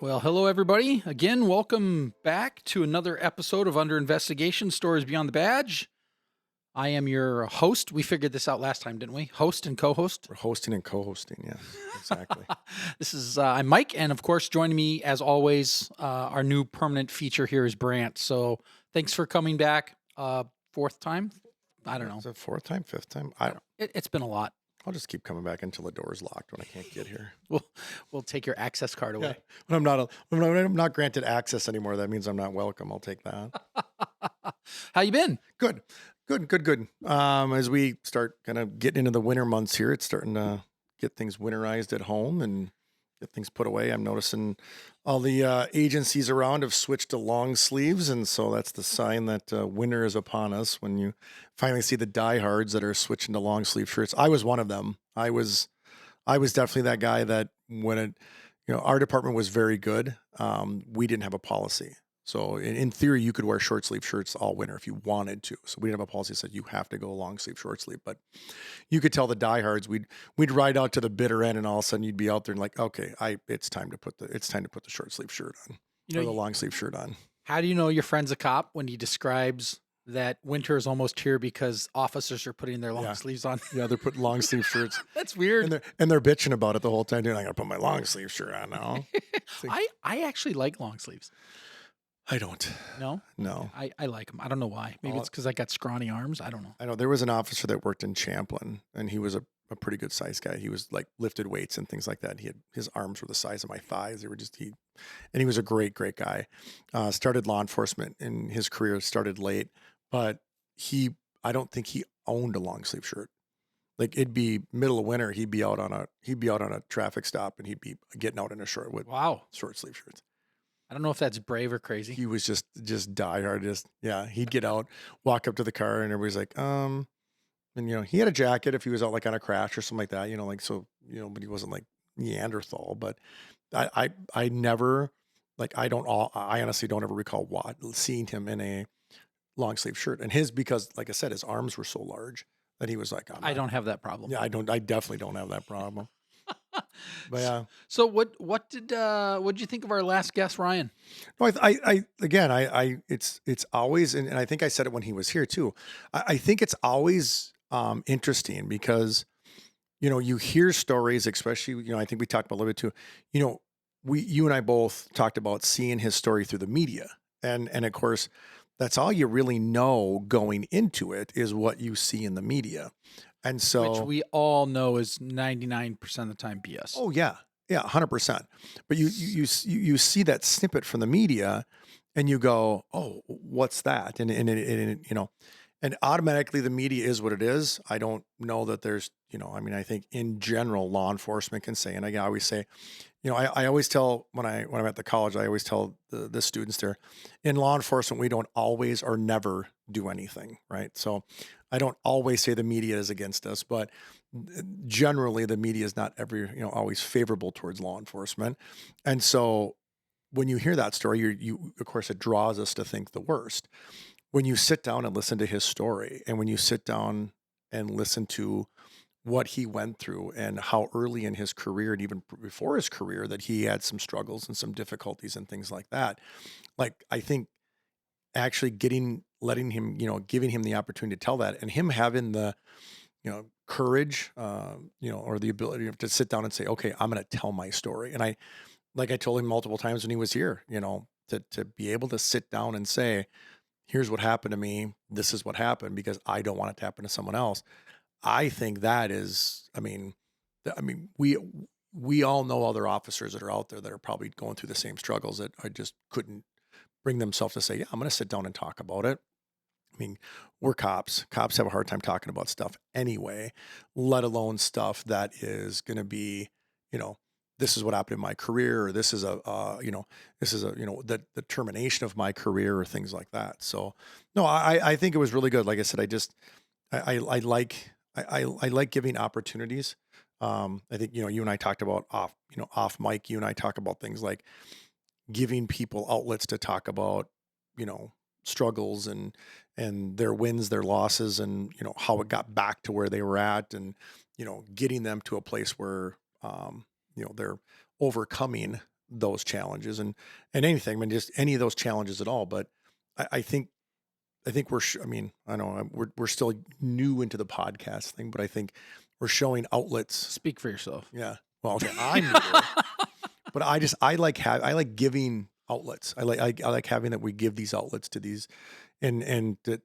Well, hello, everybody. Again, welcome back to another episode of Under Investigation Stories Beyond the Badge. I am your host. We figured this out last time, didn't we? Host and co host. We're hosting and co-hosting. Yes, exactly. I'm Mike. And of course, joining me, as always, our new permanent feature here is Brant. So thanks for coming back. Fourth time? I don't know. Is it fourth time, fifth time? It's been a lot. I'll just keep coming back until the door's locked when I can't get here. We'll take your access card away. When I'm not granted access anymore, that means I'm not welcome. I'll take that. How you been? Good. As we start kind of getting into the winter months here, it's starting to get things winterized at home and get things put away. I'm noticing all the agencies around have switched to long sleeves, and so that's the sign that winter is upon us. When you finally see the diehards that are switching to long sleeve shirts, I was one of them. I was definitely that guy that our department was very good. We didn't have a policy. So in theory, you could wear short sleeve shirts all winter if you wanted to. So we didn't have a policy that said you have to go long sleeve, short sleeve. But you could tell the diehards we'd ride out to the bitter end, and all of a sudden you'd be out there and like, okay, it's time to put the short sleeve shirt on or the long sleeve shirt on. How do you know your friend's a cop when he describes that winter is almost here because officers are putting their long sleeves on? Yeah, they're putting long sleeve shirts. That's weird. And they're bitching about it the whole time. Dude, I gotta put my long sleeve shirt on now. I actually like long sleeves. I don't. No? I like them. I don't know why. Maybe it's because I got scrawny arms. I don't know. I know there was an officer that worked in Champlin, and he was a pretty good sized guy. He was like lifted weights and things like that. His arms were the size of my thighs. They were and he was a great guy. Started law enforcement, and his career started late, but I don't think he owned a long sleeve shirt. Like it'd be middle of winter, he'd be out on a traffic stop, and he'd be getting out in a short with short sleeve shirts. I don't know if that's brave or crazy. He was just diehard. He'd get out, walk up to the car, and everybody's like, and he had a jacket if he was out like on a crash or something like that, but he wasn't like Neanderthal. But I never, I honestly don't ever recall seeing him in a long sleeve shirt. And because, like I said, his arms were so large that he was like, I don't have that problem. Yeah, I definitely don't have that problem. But yeah. So what did you think of our last guest, Ryan? No, it's always, and I think I said it when he was here too. I think it's always interesting because, you hear stories, especially, I think we talked about a little bit too, you and I both talked about seeing his story through the media. And of course, that's all you really know going into it is what you see in the media. And so, which we all know is 99% of the time BS. Oh yeah. Yeah. 100%. But you see that snippet from the media and you go, oh, what's that? And automatically the media is what it is. I don't know that there's, I think in general, law enforcement can say, and I always say, I always tell when I'm at the college, I always tell the students there, in law enforcement, we don't always or never do anything, right? So I don't always say the media is against us, but generally the media is not always favorable towards law enforcement. And so when you hear that story, you of course, it draws us to think the worst. When you sit down and listen to his story, and when you sit down and listen to what he went through and how early in his career and even before his career that he had some struggles and some difficulties and things like that. Like, I think actually giving him the opportunity to tell that, and him having the, courage, or the ability to sit down and say, okay, I'm going to tell my story. And I told him multiple times when he was here, to be able to sit down and say, here's what happened to me. This is what happened because I don't want it to happen to someone else. I think that is, we all know other officers that are out there that are probably going through the same struggles that I just couldn't bring themselves to say, yeah, I'm going to sit down and talk about it. We're cops. Cops have a hard time talking about stuff anyway, let alone stuff that is going to be, this is what happened in my career, or this is the termination of my career or things like that. So no, I think it was really good. Like I said, I like giving opportunities. I think, you and I talked about off mic, you and I talk about things like giving people outlets to talk about, struggles and their wins, their losses, and, how it got back to where they were at, and, getting them to a place where, they're overcoming those challenges and anything. I mean, just any of those challenges at all. But I think we're. I mean, I know we're still new into the podcast thing, but I think we're showing outlets. Speak for yourself. Yeah. Well, okay, I'm new to it, but I like giving outlets. I like having that we give these outlets to these, and to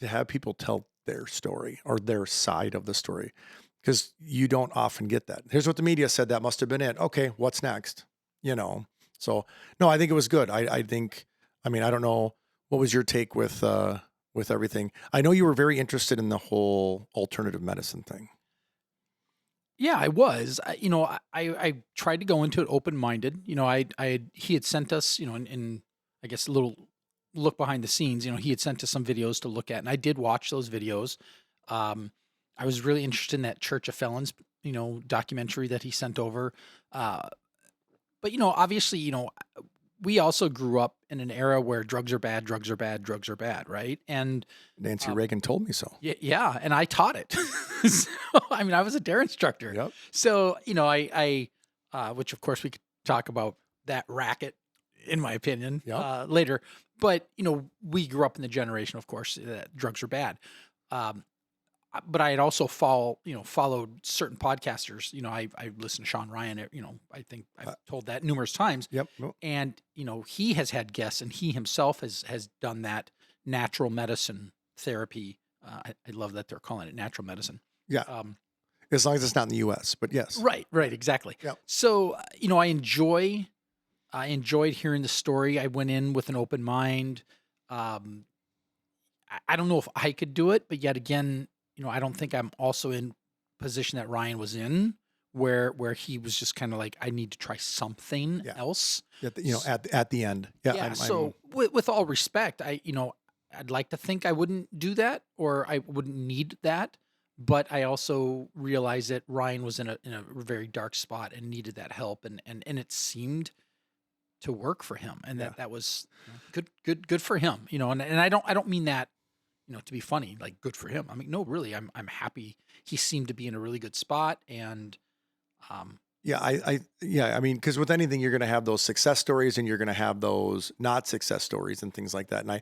have people tell their story or their side of the story, because you don't often get that. Here's what the media said. That must have been it. Okay, what's next? You know. So no, I think it was good. I think. I mean, I don't know. What was your take with everything? I know you were very interested in the whole alternative medicine thing. Yeah, I was. I tried to go into it open minded. He had sent us, in I guess a little look behind the scenes. He had sent us some videos to look at, and I did watch those videos. I was really interested in that Church of Felons, documentary that he sent over. But obviously, we also grew up in an era where drugs are bad, drugs are bad, drugs are bad, right? And Nancy Reagan told me so. yeah, and I taught it. So, I mean, I was a dare instructor. Yep. So, I which of course we could talk about that racket, in my opinion, Yep. later. But we grew up in the generation, of course, that drugs are bad. But I had also followed certain podcasters. I listened to Sean Ryan. I think I've told that numerous times. Yep. Nope. And he has had guests, and he himself has done that natural medicine therapy. I love that they're calling it natural medicine. Yeah. As long as it's not in the U.S., but yes. Right, exactly. Yep. So, I enjoyed hearing the story. I went in with an open mind. I don't know if I could do it, but yet again, I don't think I'm also in position that Ryan was in, where he was just kind of like, I need to try something else. At the end. Yeah. Yeah. So with all respect, I'd like to think I wouldn't do that, or I wouldn't need that. But I also realized that Ryan was in a very dark spot and needed that help, and it seemed to work for him, and that was good for him, and I don't mean that, to be funny, like good for him. I mean, no, really, I'm happy. He seemed to be in a really good spot, and I mean, because with anything, you're going to have those success stories and you're going to have those not success stories and things like that. And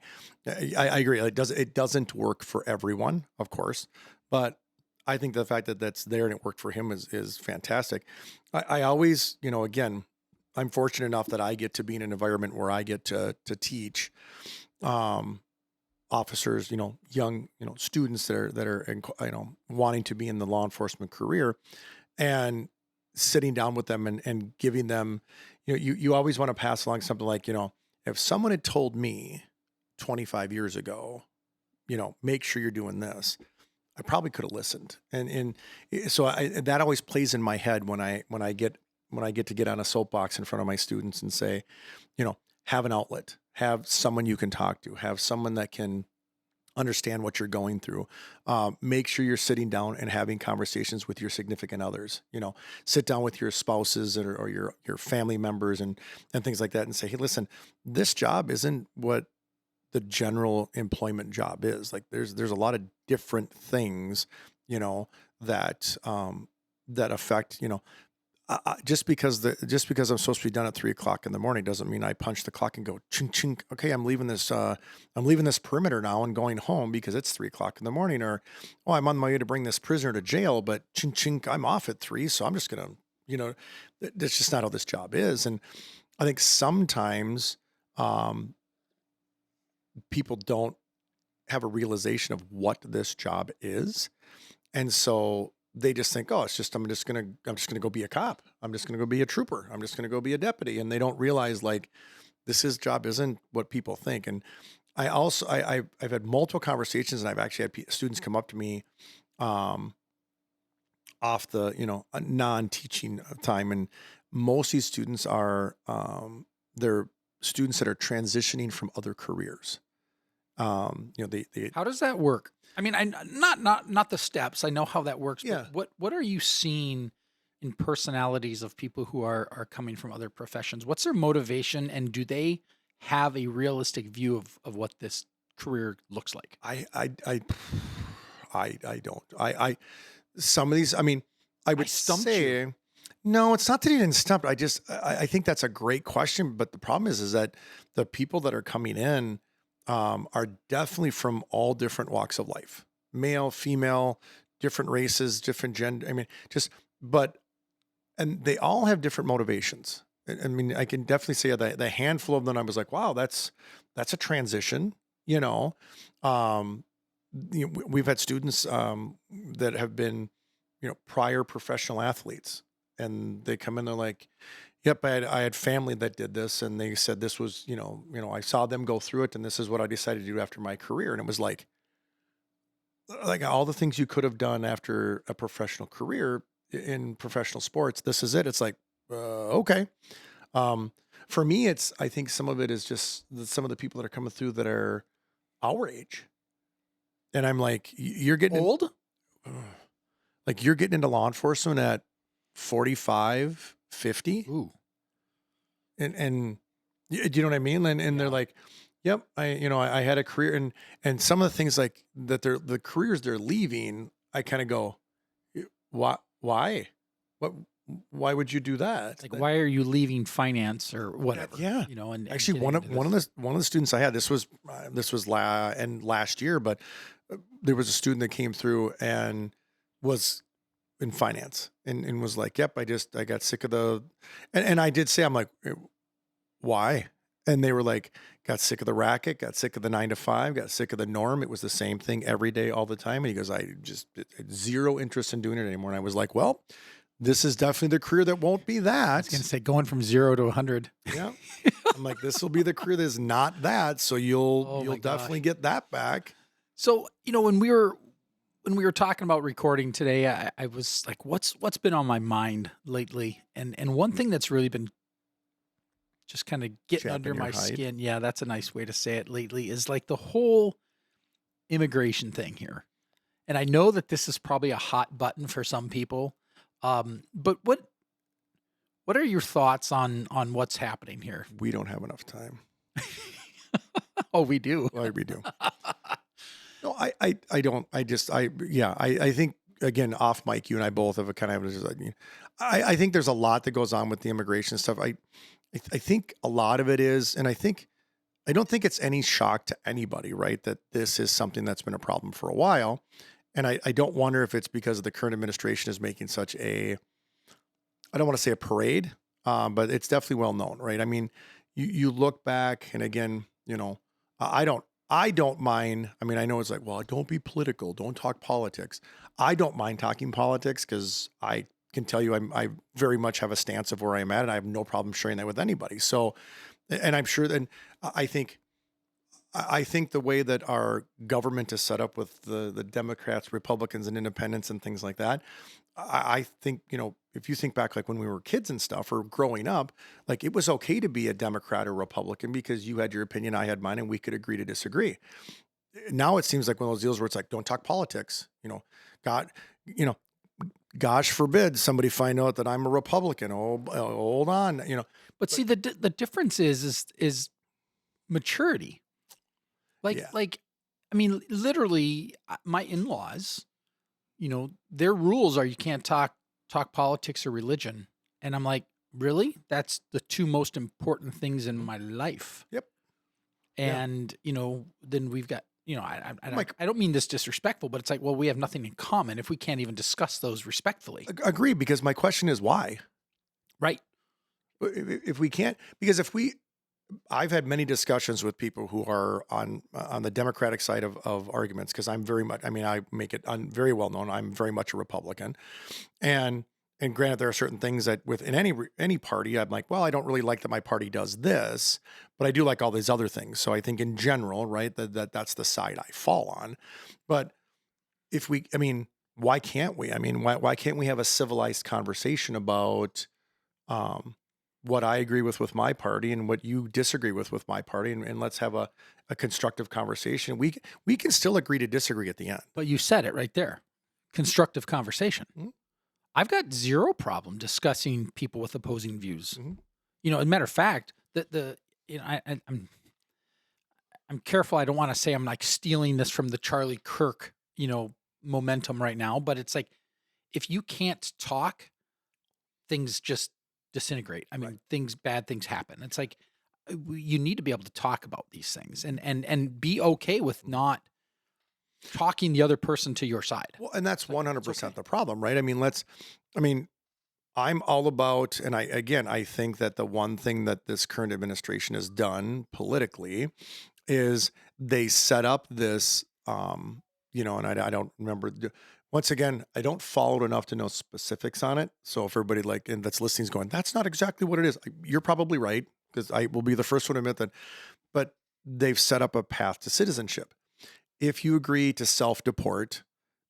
I agree. It doesn't work for everyone, of course, but I think the fact that that's there and it worked for him is fantastic. I always, again, I'm fortunate enough that I get to be in an environment where I get to teach officers, young, students that are wanting to be in the law enforcement career, and sitting down with them and giving them, you always want to pass along something like, if someone had told me 25 years ago, make sure you're doing this, I probably could have listened. And so that always plays in my head when I get to get on a soapbox in front of my students and say, have an outlet, have someone you can talk to, have someone that can understand what you're going through. Make sure you're sitting down and having conversations with your significant others. Sit down with your spouses or your family members and things like that, and say, hey, listen, this job isn't what the general employment job is. Like there's a lot of different things, that affect, just because I'm supposed to be done at 3:00 in the morning doesn't mean I punch the clock and go chink chink. Okay, I'm leaving this perimeter now and going home because it's 3:00 in the morning. Or, oh, I'm on my way to bring this prisoner to jail, but chink chink, I'm off at 3, so I'm just gonna, that's just not how this job is. And I think sometimes people don't have a realization of what this job is, and so they just think, oh, I'm just gonna go be a cop. I'm just gonna go be a trooper. I'm just gonna go be a deputy. And they don't realize like job isn't what people think. And I've had multiple conversations, and I've actually had students come up to me off the, non-teaching time. And most of these students are, they're students that are transitioning from other careers. They how does that work? I mean, I not the steps. I know how that works. Yeah. But what are you seeing in personalities of people who are coming from other professions? What's their motivation, and do they have a realistic view of what this career looks like? I don't. Some of these, I mean, I would stumped say, you. No, it's not that he didn't stump. I think that's a great question. But the problem is that the people that are coming in are definitely from all different walks of life, male, female, different races, different gender. I mean, but, and they all have different motivations. I mean, I can definitely say that the handful of them, I was like, wow, that's a transition, you know. Um, we've had students that have been, prior professional athletes, and they come in, they're like, "Yep, I had family that did this, and they said this was, I saw them go through it, and this is what I decided to do after my career." And it was like all the things you could have done after a professional career in professional sports. This is it. It's like, okay. Um, for me, I think some of it is just some of the people that are coming through that are our age, and I'm like, you're getting in, Old? like you're getting into law enforcement at 45, 50, Ooh, and do you know what I mean? And they're yeah. like, "Yep, I had a career," and some of the things like that, the careers they're leaving. I kind of go, Why? What? Why would you do that?" It's like, why are you leaving finance or Yeah, whatever, yeah. and Actually, getting into this? one of the students I had, this was last year, but there was a student that came through and was in finance, and was like, "Yep, I got sick of and I did say, I'm like, why?" And they were like, "Got sick of the racket, got sick of the 9 to 5, got sick of the norm. It was the same thing every day, all the time." And he goes, "I just had zero interest in doing it anymore." And I was like, "Well, this is definitely the career that won't be I was gonna that." say going from 0 to 100. Yeah. I'm like, "This will be the career that is not that. So you'll Oh you'll my definitely gosh. get that back." So, when we were talking about recording today, I was like, what's been on my mind lately? And one thing that's really been just kind of getting under Chapping your my hide. skin, yeah, that's a nice way to say it lately, is like the whole immigration thing here. And I know that this is probably a hot button for some people. But what are your thoughts on what's happening here? We don't have enough time. Oh, we do. Well, we do. No, I don't. Yeah, I think, again, off mic, you and I both have a kind of, just like, I think there's a lot that goes on with the immigration stuff. I think a lot of it is, and I don't think it's any shock to anybody, right? That this is something that's been a problem for a while. And I don't wonder if it's because the current administration is making such I don't want to say a parade, but it's definitely well known, right? I mean, you look back, and again, I don't mind. I mean, I know it's like, well, don't be political, don't talk politics. I don't mind talking politics because I can tell you I very much have a stance of where I'm at, and I have no problem sharing that with anybody. So, and I'm sure that I think I think the way that our government is set up with the Democrats, Republicans, and independents and things like that, I think, if you think back, like when we were kids and stuff, or growing up, like it was okay to be a Democrat or Republican because you had your opinion, I had mine, and we could agree to disagree. Now it seems like one of those deals where it's like, don't talk politics. God, you know, gosh forbid somebody find out that I'm a Republican. Oh, hold on. But But see, the difference is maturity. yeah, Like, I mean, literally, my in-laws, their rules are you can't talk politics or religion, and I'm like, really? That's the two most important things in mhm, my life. yep, yeah. And then we've got, I'm like, I don't mean this disrespectful, but it's like, well, we have nothing in common if we can't even discuss those respectfully, agree, because my question is why? right? If we can't, because I've had many discussions with people who are on the Democratic side of arguments, because I'm very much. I mean, I make it very well known. I'm very much a Republican, and and granted, there are certain things that within any party, I'm like, well, I don't really like that my party does this, but I do like all these other things. So I think in general, right, that's the side I fall on. But I mean, why can't we? I mean, why can't we have a civilized conversation about um, what I agree with my party, and what you disagree with my party, and let's have a constructive conversation. We can still agree to disagree at the end. But you said it right there, constructive conversation. Mhm, I've got zero problem discussing people with opposing views. mhm. As a matter of fact, the I'm careful. I don't want to say I'm like stealing this from the Charlie Kirk, momentum right now, but it's like if you can't talk, things just disintegrate. I Right. mean, bad things happen. It's like you need to be able to talk about these things and be okay with not talking the other person to your side. Well, and that's It's like it's okay. 100% the problem, right? I mean, I'm all about, and I think that the one thing that this current administration has done politically is they set up this, and I don't remember. Once again, I don't follow it enough to know specifics on it. So if everybody like and that's listening is going, that's not exactly what it is. You're probably right because I will be the first one to admit that. But they've set up a path to citizenship. If you agree to self-deport,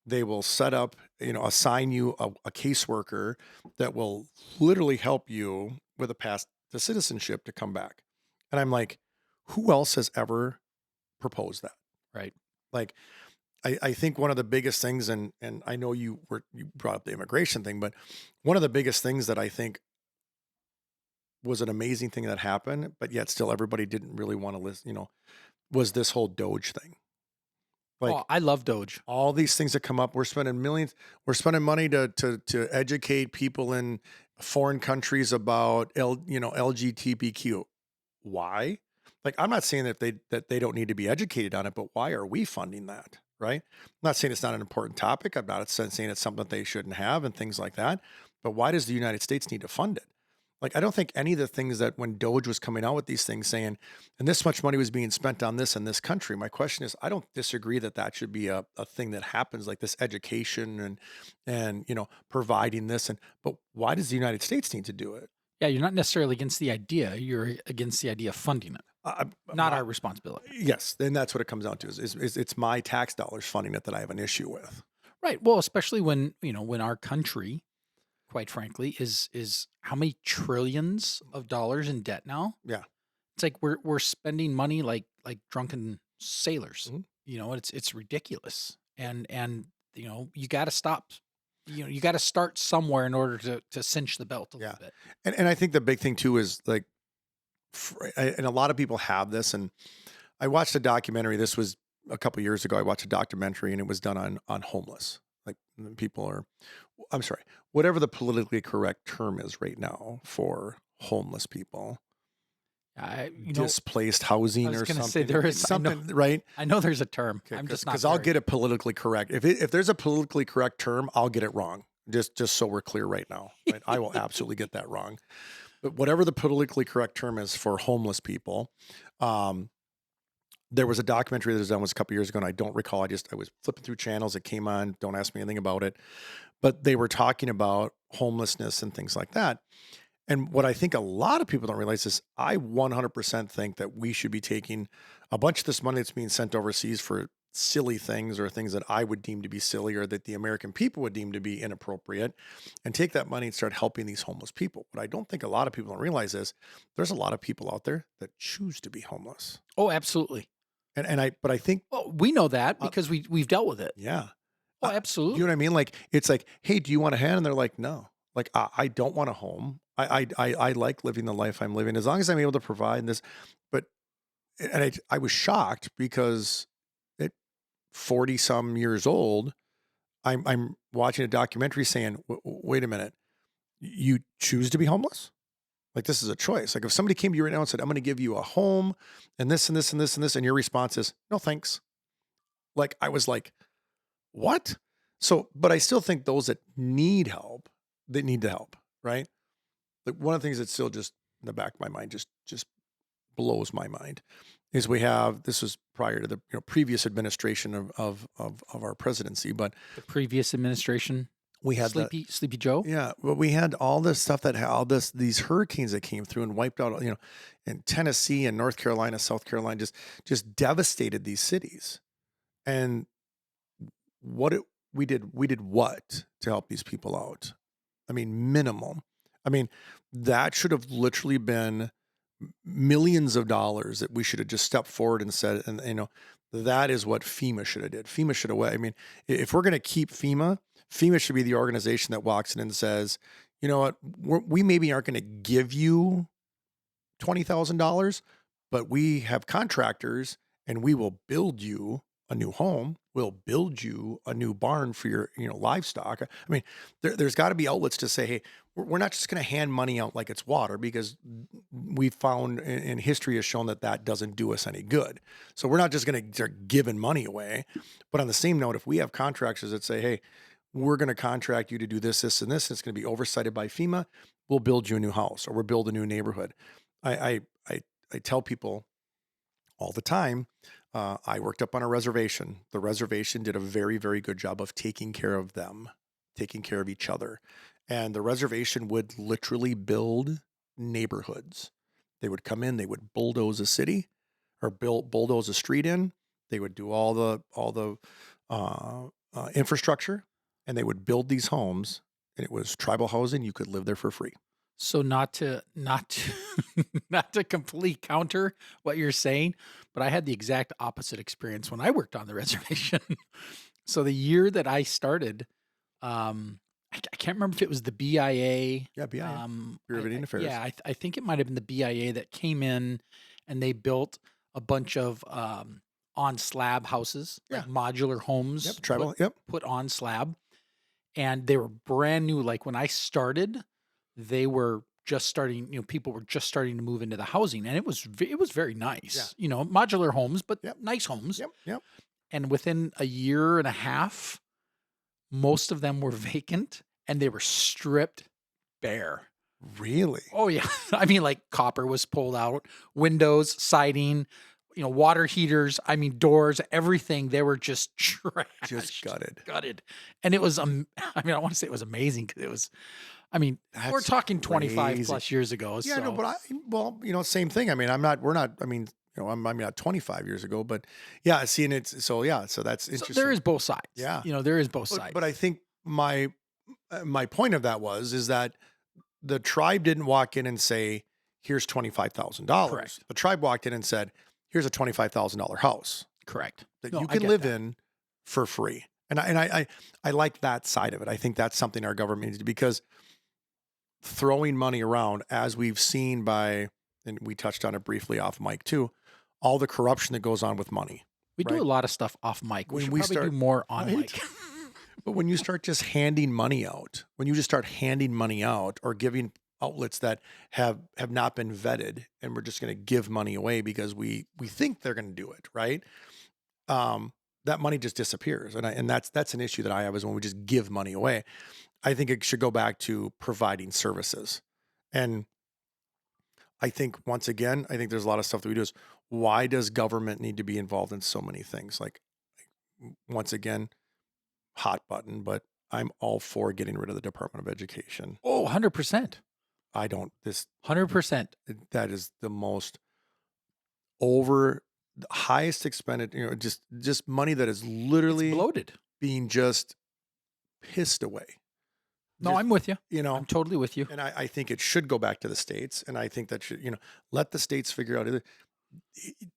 they will set up, assign you a caseworker that will literally help you with a path to citizenship to come back. And I'm like, who else has ever proposed that? Right. Like, I think one of the biggest things, and I know you brought up the immigration thing, but one of the biggest things that I think was an amazing thing that happened, but yet still everybody didn't really want to listen, was this whole Doge thing. Oh, Like I love Doge. all these things that come up, we're spending millions, we're spending money to educate people in foreign countries about LGBTQ. Why? Like I'm not saying that they don't need to be educated on it, but why are we funding that? Right? I'm not saying it's not an important topic. I'm not saying it's something that they shouldn't have and things like that. But why does the United States need to fund it? Like I don't think any of the things that when Doge was coming out with these things saying, and this much money was being spent on this in this country. My question is, I don't disagree that that should be a thing that happens like this education and providing this but why does the United States need to do it? Yeah, you're not necessarily against the idea. You're against the idea of funding it, not My our responsibility. Yes, then that's what it comes down to is it's my tax dollars funding it that I have an issue with. Right. Well, especially when, when our country, quite frankly, is how many trillions of dollars in debt now? Yeah. It's like we're spending money like drunken sailors. Mhm. It's ridiculous. And you got to stop. You got to start somewhere in order to cinch the belt a Yeah. little bit. And I think the big thing too is like and a lot of people have this and I watched a documentary. This was a couple years ago. I watched a documentary and it was done on homeless. Like people are I'm sorry, whatever the politically correct term is right now for homeless people. I you know Displaced I housing was or gonna say something. there It's is. I know. something, right? I know there's a term. Okay, I'm just not because I'll very. get it politically correct. If there's a politically correct term, I'll get it wrong. Just so we're clear right now, right? I will absolutely get that wrong. But whatever the politically correct term is for homeless people, um, there was a documentary that was done a couple years ago, and I don't recall. I was flipping through channels. It came on. Don't ask me anything about it, but they were talking about homelessness and things like that. And what I think a lot of people don't realize is I 100% think that we should be taking a bunch of this money that's being sent overseas for silly things or things that I would deem to be silly or that the American people would deem to be inappropriate and take that money and start helping these homeless people. What I don't think a lot of people don't realize is there's a lot of people out there that choose to be homeless. Oh, absolutely. But I think, Oh, we know that uh, because we've dealt with it. yeah. Oh, You know what absolutely. I mean? Like, it's like, hey, do you want a hand? And they're like, no. Like, I don't want a home. I like living the life I'm living as long as I'm able to provide this. But I was shocked because at 40 some years old, I'm watching a documentary saying, wait a minute, you choose to be homeless? Like this is a choice. Like if somebody came to you right now and said, I'm going to give you a home and this and this and this and this, and your response is no thanks. Like I was like, what? So, but I still think those that need help, they need the help, right? Like one of the things that still just in the back of my mind just blows my mind is we have this was prior to the previous administration of our presidency, but The previous administration, we had the Sleepy Joe. yeah, but we had all this stuff that all these hurricanes that came through and wiped out, in Tennessee and North Carolina, South Carolina, just devastated these cities. And what we did what to help these people out? I mean, minimum. I mean, that should have literally been millions of dollars that we should have just stepped forward and said, and that is what FEMA should have did. FEMA should have. I mean, if we're going to keep FEMA should be the organization that walks in and says, you know what, we maybe aren't going to give you $20,000, but we have contractors and we will build you a new home we'll build you a new barn for your, livestock. I mean, there's got to be outlets to say, hey, we're not just going to hand money out like it's water, because we found in history has shown that that doesn't do us any good. So we're not just going to start giving money away. But on the same note, if we have contractors that say, hey, we're going to contract you to do this, this, and this, and it's going to be oversighted by FEMA, we'll build you a new house or we'll build a new neighborhood. I tell people all the time, I worked up on a reservation. The reservation did a very, very good job of taking care of them, taking care of each other. And the reservation would literally build neighborhoods. They would come in, they would bulldoze a city or bulldoze a street in. They would do all the infrastructure, and they would build these homes. And it was tribal housing. You could live there for free. So not to not to completely counter what you're saying, but I had the exact opposite experience when I worked on the reservation. So the year that I started, I can't remember if it was the BIA. Yeah, BIA. Bureau of Indian Affairs. Yeah, I think it might have been the BIA that came in and they built a bunch of on slab houses, Yeah. like modular homes. Yep. Tribal. Yep. Put on slab, and they were brand new. Like when I started, they were just starting. People were just starting to move into the housing, and it was very nice. Modular homes, but Yep. nice homes. Yep. Yep. And within a year and a half, most of them were vacant and they were stripped bare. Really? Oh yeah. I mean, like copper was pulled out, windows, siding, water heaters, doors, everything. They were just trashed. Just gutted. Gutted. And it was, I want to say it was amazing because it was, we're That's talking 25 crazy. plus years ago. Yeah, so. no, but same thing. I'm not 25 years ago, but yeah, seeing it. So that's interesting. So there is both sides. Yeah. There is both sides. But I think my point of that is that the tribe didn't walk in and say, here's $25,000. Correct. The tribe walked in and said, here's a $25,000 house Correct. that No, you I can get live that. in for free. And I like that side of it. I think that's something our government needs to, because throwing money around, as we've seen and we touched on it briefly off mic too, all the corruption that goes on with money. We do right? a lot of stuff off mic. When We should we probably start- do more on right? mic. But when you start just handing money out, when you just start handing money out or giving outlets that have not been vetted, and we're just going to give money away because we think they're going to do it, right? That money just disappears, and that's an issue that I have, is when we just give money away. I think it should go back to providing services, and I think once again, there's a lot of stuff that we do is, why does government need to be involved in so many things? Like once again, hot button, but I'm all for getting rid of the Department of Education. Oh, 100%. I don't, this, 100%. that is the most the highest expended, just money that is It's literally bloated. being just pissed away. No, Just, I'm with you. I'm totally with you. and I think it should go back to the states. And I think that should, let the states figure out either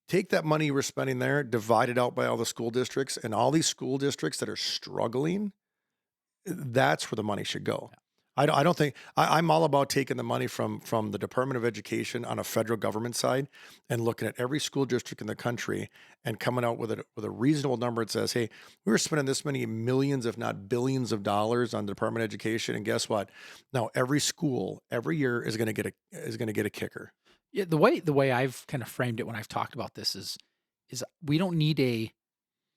take that money we're spending there, divide it out by all the school districts, and all these school districts that are struggling. That's where the money should go. I don't think I'm all about taking the money from the Department of Education on a federal government side and looking at every school district in the country and coming out with a reasonable number that says, hey, we were spending this many millions, if not billions of dollars on the Department of Education. And guess what? Now every school every year is going to get a kicker. Yeah, the way I've kind of framed it when I've talked about this is we don't need a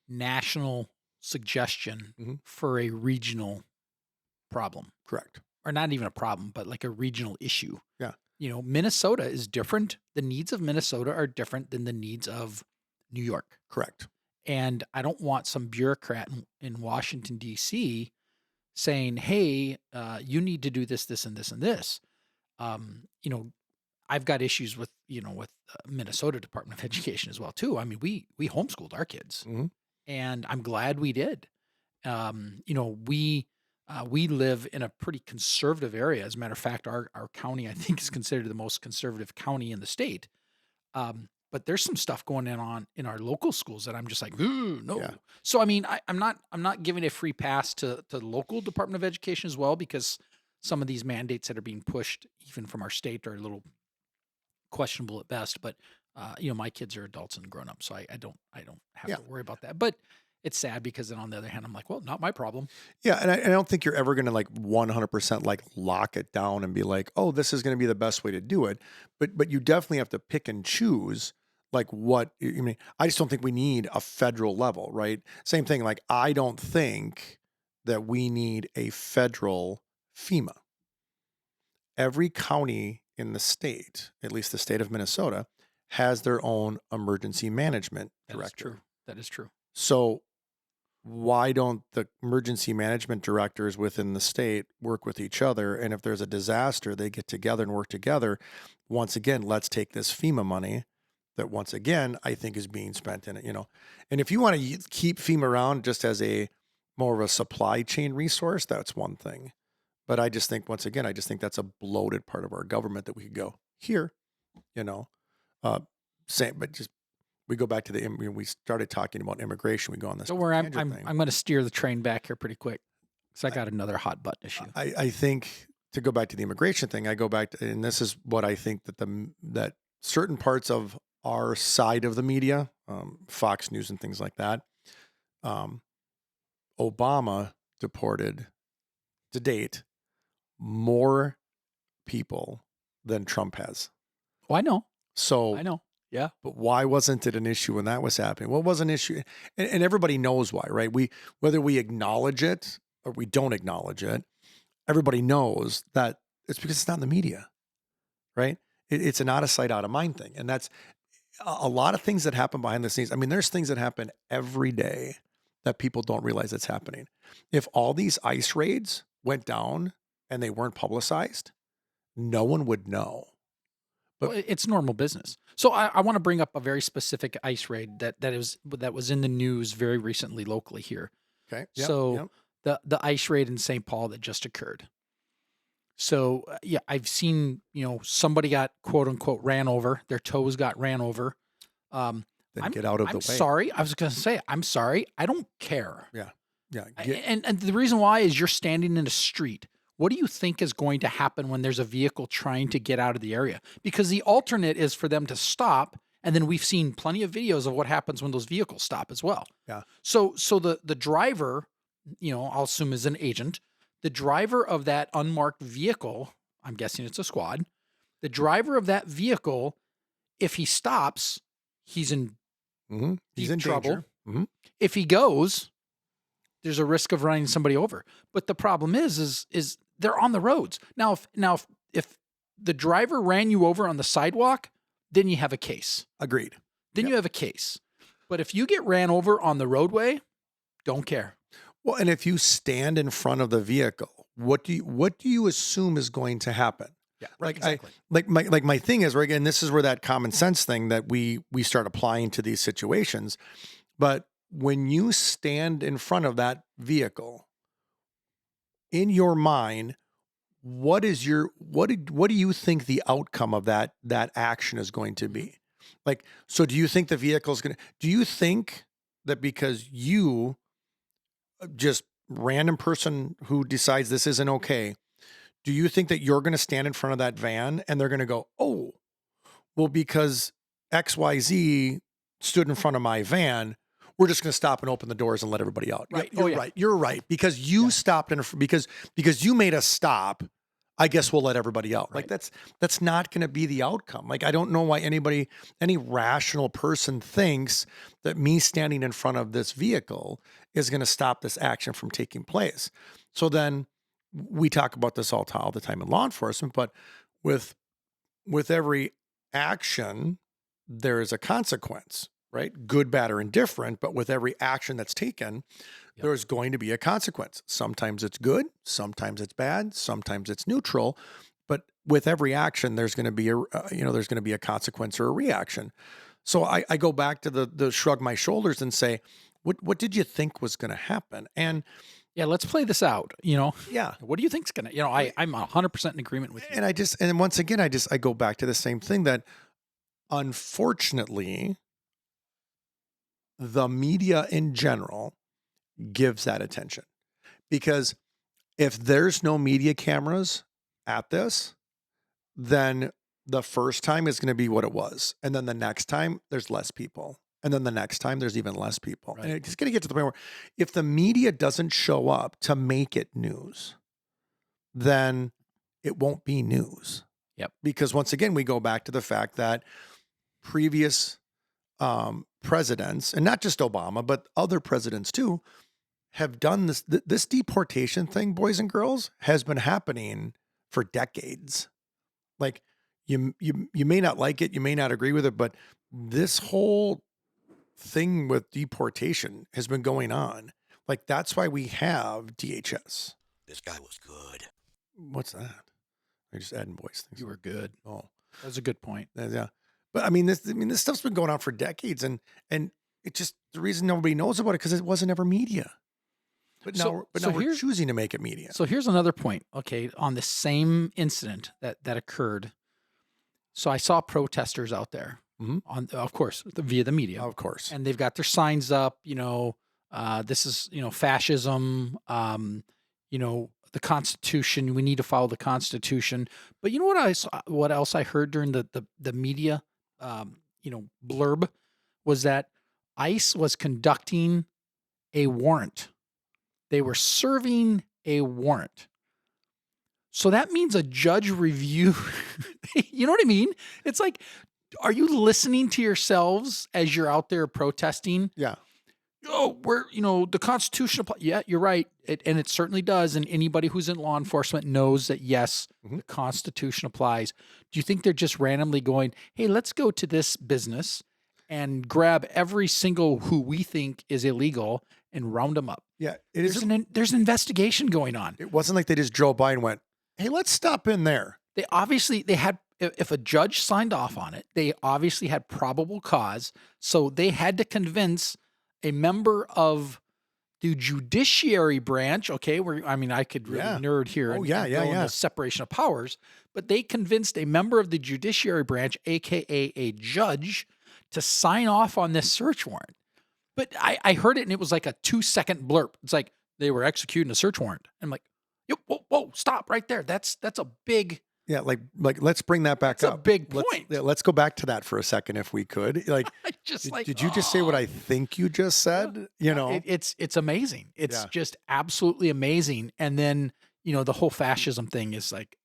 national suggestion Mhm. for a regional problem, Correct. or not even a problem, but like a regional issue. Yeah. Minnesota is different. The needs of Minnesota are different than the needs of New York. Correct. And I don't want some bureaucrat in Washington, D.C. saying, hey, you need to do this, this, and this, and this. I've got issues with Minnesota Department of Education as well, too. We homeschooled our kids, Mhm. and I'm glad we did. We live in a pretty conservative area. As a matter of fact, our county, I think, is considered the most conservative county in the state. But there's some stuff going on in our local schools that I'm just like, ooh, no. Yeah. So I'm not giving a free pass to the local Department of Education as well, because some of these mandates that are being pushed, even from our state, are a little questionable at best. But my kids are adults and grown up, so I don't have Yeah. to worry about that. But it's sad because then on the other hand, I'm like, well, not my problem. Yeah, and I don't think you're ever gonna like 100% like lock it down and be like, oh, this is gonna be the best way to do it. But you definitely have to pick and choose like what I mean. I just don't think we need a federal level, right? Same thing. Like I don't think that we need a federal FEMA. Every county in the state, at least the state of Minnesota, has their own emergency management That is true. director. That is true. So why don't the emergency management directors within the state work with each other? And if there's a disaster, they get together and work together. Once again, let's take this FEMA money that once again, I think is being spent in it, and if you want to keep FEMA around just as a more of a supply chain resource, that's one thing. But I just think, once again, I just think that's a bloated part of our government that we could go here, you know, uh, same, but just we go back to we started talking about immigration. We go on this Don't worry, tangent thing. I'm going to steer the train back here pretty quick because I got another hot button issue. I think to go back to the immigration thing, I go back to, and this is what I think that that certain parts of our side of the media, Fox News and things like that, Obama deported to date more people than Trump has. Oh, I know. So I know. Yeah. but why wasn't it an issue when that was happening? Well, it was an issue, and everybody knows why, right? Whether we acknowledge it or we don't acknowledge it, everybody knows that it's because it's not in the media, right? It's an out of sight, out of mind thing, and that's a lot of things that happen behind the scenes. I mean, there's things that happen every day that people don't realize it's happening. If all these ICE raids went down and they weren't publicized, no one would know. But Well, it's normal business. So I want to bring up a very specific ICE raid that was in the news very recently locally here. okay, So the ICE raid in St. Paul that just occurred. So yeah, I've seen somebody got quote unquote ran over. Their toes got ran over. then I'm get out of I'm the way. sorry. I was going to say I'm sorry. I don't care. Yeah, yeah. And the reason why is you're standing in a street. What do you think is going to happen when there's a vehicle trying to get out of the area? Because the alternate is for them to stop, and then we've seen plenty of videos of what happens when those vehicles stop as well. Yeah. So the driver, I'll assume is an agent. The driver of that unmarked vehicle, I'm guessing it's a squad. The driver of that vehicle, if he stops, he's in He's deep in trouble. danger. Mhm. If he goes, there's a risk of running somebody over. But the problem is they're on the roads. Now if the driver ran you over on the sidewalk, then you have a case. Agreed. Then Yep. you have a case. But if you get ran over on the roadway, don't care. Well, and if you stand in front of the vehicle, what do you assume is going to happen? Yeah, Like exactly. my thing is, right, and this is where that common sense thing that we start applying to these situations. But when you stand in front of that vehicle, in your mind, what do you think the outcome of that action is going to be? Like, so do you think the vehicle is going to, do you think that because you just random person who decides this isn't okay, do you think that you're going to stand in front of that van and they're going to go, oh, well, because XYZ stood in front of my van, we're just going to stop and open the doors and let everybody out. Right. You're Oh, yeah. right. You're right. Because you stopped because you made us stop, I guess we'll let everybody out. Like Right. that's not going to be the outcome. Like, I don't know why any rational person thinks that me standing in front of this vehicle is going to stop this action from taking place. So then we talk about this all the time in law enforcement, but with every action, there is a consequence, right? Good, bad, or indifferent. But with every action that's taken, there's going to be a consequence. Sometimes it's good, sometimes it's bad, sometimes it's neutral. But with every action, there's going to be there's going to be a consequence or a reaction. So I go back to the shrug my shoulders and say, what did you think was going to happen? And Yeah, let's play this out. yeah, What do you think's gonna? I'm 100% in agreement with you. and once again, I go back to the same thing that unfortunately, the media in general gives that attention, because if there's no media cameras at this, then the first time is going to be what it was. And then the next time there's less people. And then the next time there's even less people. And Right. it's going to get to the point where if the media doesn't show up to make it news, then it won't be news. Yep. Because once again, we go back to the fact that previous presidents, and not just Obama, but other presidents too, have done this. This deportation thing, boys and girls, has been happening for decades. Like you may not like it, you may not agree with it, but this whole thing with deportation has been going on. Like that's why we have DHS. This guy was good. What's that? I just adding voice things. You were good. Oh, That was a good point. yeah. But I mean, this stuff's been going on for decades, and it just the reason nobody knows about it because it wasn't ever media. But now, So we're here's- choosing to make it media. So here's another point. Okay, on the same incident that occurred. So I saw protesters out there Mhm. on, of course, via the media, Of course. and they've got their signs up. This is fascism. The Constitution. We need to follow the Constitution. But you know what I saw? What else I heard during the media, blurb, was that ICE was conducting a warrant. They were serving a warrant. So that means a judge review. You know what I mean? It's like, are you listening to yourselves as you're out there protesting? Yeah. Oh, the Constitution. Yeah, you're right. And it certainly does. And anybody who's in law enforcement knows that, yes, Mhm. the Constitution applies. Do you think they're just randomly going, hey, let's go to this business and grab every single who we think is illegal and round them up? Yeah. There's an investigation going on. It wasn't like they just drove by and went, "Hey, let's stop in there." They had, if a judge signed off on it, they obviously had probable cause. So they had to convince a member of the judiciary branch. Okay, I could really Yeah. nerd here. Oh, and yeah, go yeah, into yeah. separation of powers, but they convinced a member of the judiciary branch, aka a judge, to sign off on this search warrant. But I heard it and it was like a 2-second blurb. It's like they were executing a search warrant. I'm like, whoa, stop right there. That's a big. Yeah, like let's bring that back That's up. a big Let's- point. yeah, let's go back to that for a second if we could. Like, I just did you just say what I think you just said? You know, It's amazing. It's Yeah. just absolutely amazing. And then, the whole fascism thing is like,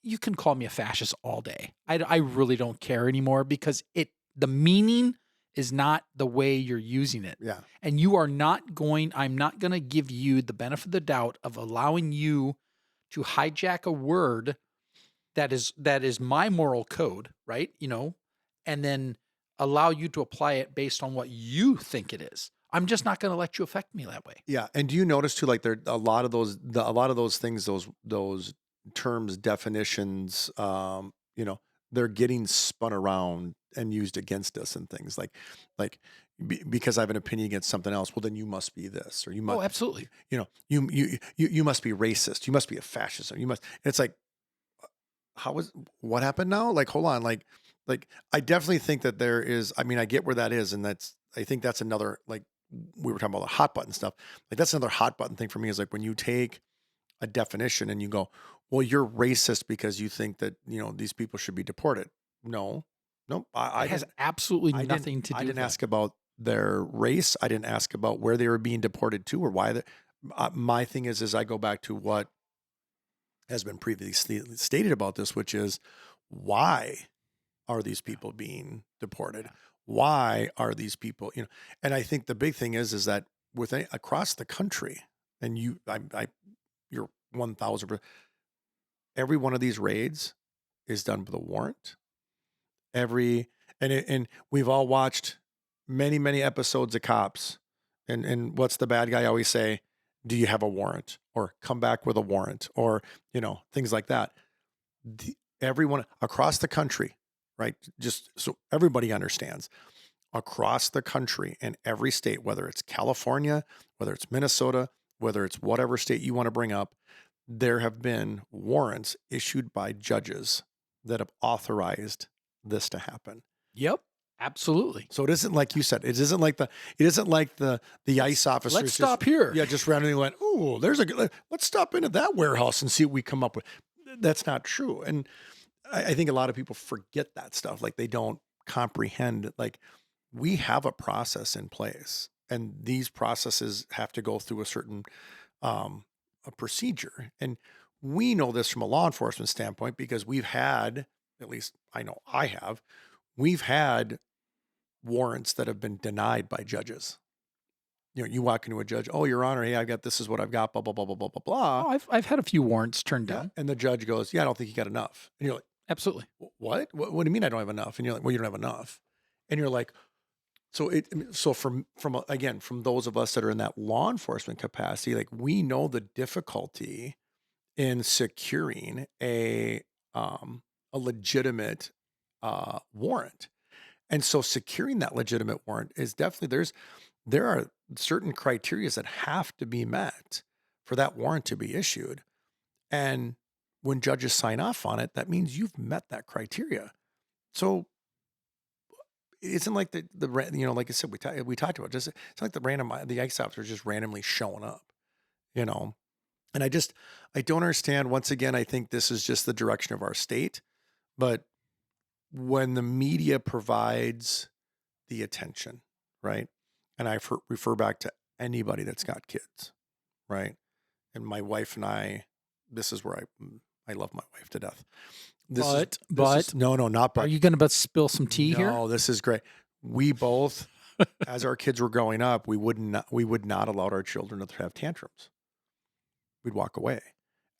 you can call me a fascist all day. I really don't care anymore because the meaning is not the way you're using it. yeah, And I'm not going to give you the benefit of the doubt of allowing you to hijack a word that is my moral code, right? And then allow you to apply it based on what you think it is. I'm just not going to let you affect me that way. yeah. And do you notice too? Like, there a lot of those things, those terms, definitions. They're getting spun around and used against us and things because I have an opinion against something else. Well, then you must be this, or you must. Oh, absolutely. You must be racist. You must be a fascist. Or you must. It's like, what happened now? Like, hold on. Like I definitely think that there is. I mean, I get where that is, and I think that's another, like we were talking about the hot button stuff. Like that's another hot button thing for me is like when you take a definition and you go, well, you're racist because you think that these people should be deported. No, It has absolutely nothing to do I with didn't that. ask about their race. I didn't ask about where they were being deported to or why. My thing is I go back to what has been previously stated about this, which is why are these people being deported? Why are these people, and I think the big thing is that across the country, and you're 1,000%, every one of these raids is done with a warrant. And we've all watched many, many episodes of Cops. And what's the bad guy always say? Do you have a warrant? Or come back with a warrant? Or, things like that. Everyone across the country, right? Just so everybody understands, across the country and every state, whether it's California, whether it's Minnesota, whether it's whatever state you want to bring up, there have been warrants issued by judges that have authorized this to happen. Yep, absolutely. So it isn't like you said. It isn't like the ICE officers. Let's stop here. Yeah, just randomly went, "Oh, let's stop into that warehouse and see what we come up with." That's not true, and I think a lot of people forget that stuff. Like they don't comprehend. Like we have a process in place, and these processes have to go through a certain a procedure. And we know this from a law enforcement standpoint because we've had, at least I know I have, we've had warrants that have been denied by judges. You know, you walk into a judge, oh, Your Honor, hey, I've got this is what I've got, blah, blah, blah, blah, blah, blah, blah. Oh, I've had a few warrants turned Yeah. down. And the judge goes, yeah, I don't think you got enough. And you're like, Absolutely. What? What do you mean I don't have enough?" And you're like, "Well, you don't have enough." And you're like, so it I mean, so again, from those of us that are in that law enforcement capacity, like we know the difficulty in securing a legitimate warrant. And so securing that legitimate warrant is definitely there are certain criteria that have to be met for that warrant to be issued. And when judges sign off on it, that means you've met that criteria. So it isn't like like I said, we talked about just it's like the ICE officers just randomly showing up, you know. And I don't understand. Once again, I think this is just the direction of our state. But when the media provides the attention, right? And refer back to anybody that's got kids, right? And my wife and this is where I love my wife to death. This is no, not Are but. you going to spill some tea here? No, this is great. We both, as our kids were growing up, we would not allow our children to have tantrums. We'd walk away.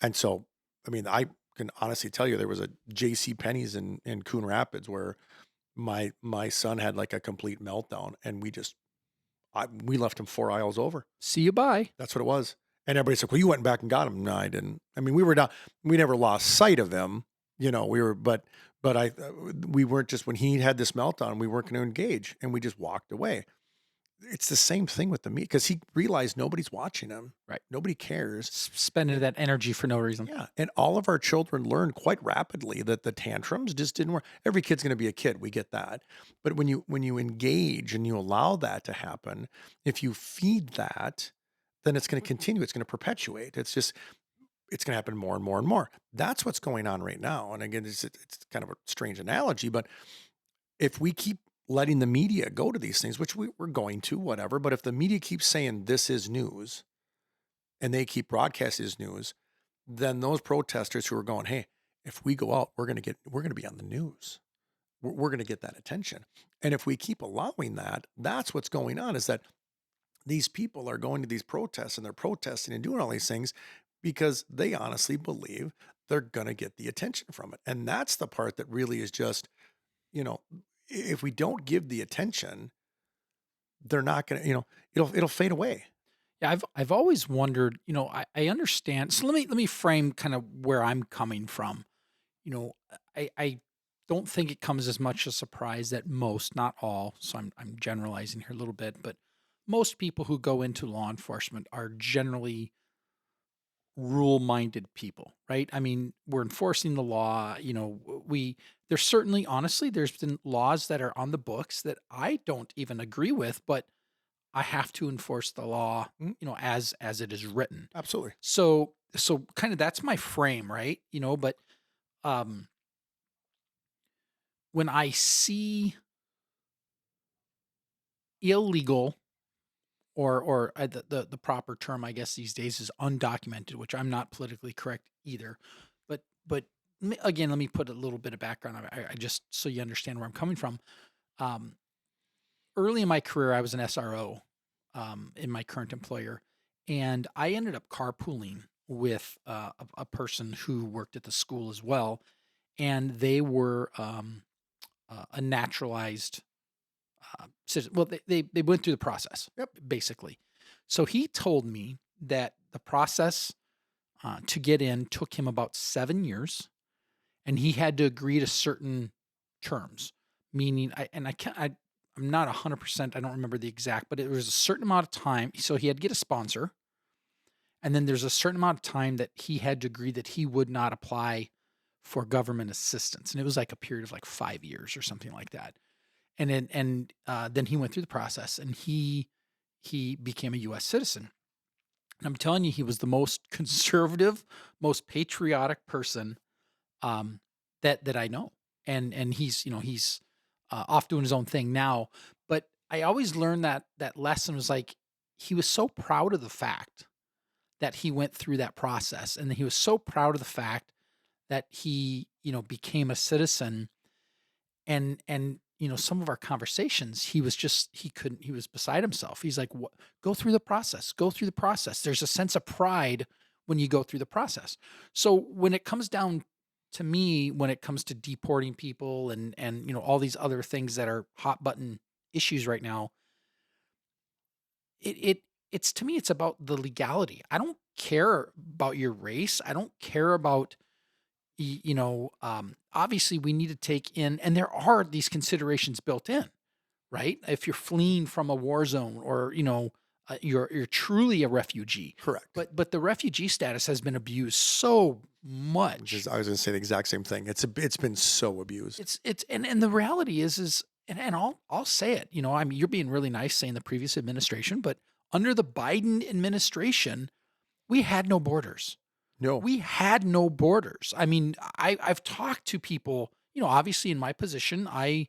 And so, I mean, I can honestly tell you there was a J.C. Penney's in Coon Rapids where my son had like a complete meltdown, and we left him 4 aisles over. See you, bye. That's what it was. And everybody's like, "Well, you went back and got him." No, I didn't. I mean, we never lost sight of him. You know, we weren't just when he had this meltdown, we weren't going to engage, and we just walked away. It's the same thing with the meat because he realized nobody's watching him. Right. Nobody cares. Spending that energy for no reason. Yeah. And all of our children learn quite rapidly that the tantrums just didn't work. Every kid's going to be a kid. We get that. But when you engage and you allow that to happen, if you feed that, then it's going to continue. It's going to perpetuate. It's going to happen more and more and more. That's what's going on right now. And again, it's kind of a strange analogy, but if we keep letting the media go to these things, which we're going to, whatever, but if the media keeps saying this is news and they keep broadcasting as news, then those protesters who are going, hey, if we go out, we're going to be on the news. We're going to get that attention. And if we keep allowing that, that's what's going on, is that these people are going to these protests and they're protesting and doing all these things because they honestly believe they're going to get the attention from it. And that's the part that really is just, if we don't give the attention, they're not going to, it'll fade away. Yeah, I've always wondered, I understand. So let me frame kind of where I'm coming from. I don't think it comes as much a surprise that most, not all, so I'm generalizing here a little bit, but most people who go into law enforcement are generally rule-minded people, right? I mean, we're enforcing the law, there's certainly, honestly, there's been laws that are on the books that I don't even agree with, but I have to enforce the law, as it is written. Absolutely. So kind of that's my frame, right? But when I see illegal or the proper term, I guess these days is undocumented, which I'm not politically correct either. But again, let me put a little bit of background. I just so you understand where I'm coming from. Early in my career, I was an SRO in my current employer, and I ended up carpooling with a person who worked at the school as well, and they were a naturalized citizen. Well, they went through the process, Yep. basically. So he told me that the process to get in took him about 7 years, and he had to agree to certain terms. Meaning, I'm not 100%. I don't remember the exact, but it was a certain amount of time. So he had to get a sponsor, and then there's a certain amount of time that he had to agree that he would not apply for government assistance, and it was like a period of like 5 years or something like that. And then he went through the process, and he became a U.S. citizen. And I'm telling you, he was the most conservative, most patriotic person that I know. And he's he's off doing his own thing now. But I always learned that lesson was like, he was so proud of the fact that he went through that process, and he was so proud of the fact that he, became a citizen. And some of our conversations, he couldn't, he was beside himself. He's like, "What, go through the process, go through the process." There's a sense of pride when you go through the process. So when it comes down to me, when it comes to deporting people and all these other things that are hot button issues right now, it's to me, it's about the legality. I don't care about your race. I don't care about obviously we need to take in, and there are these considerations built in, right? If you're fleeing from a war zone, or you're truly a refugee, Correct. but the refugee status has been abused so Which is, much. I was going to say the exact same thing. It's been so abused. And the reality is, and I'll say it. I mean, you're being really nice saying the previous administration, but under the Biden administration, we had no borders. No, We had no borders. I mean, I've talked to people, obviously in my position, I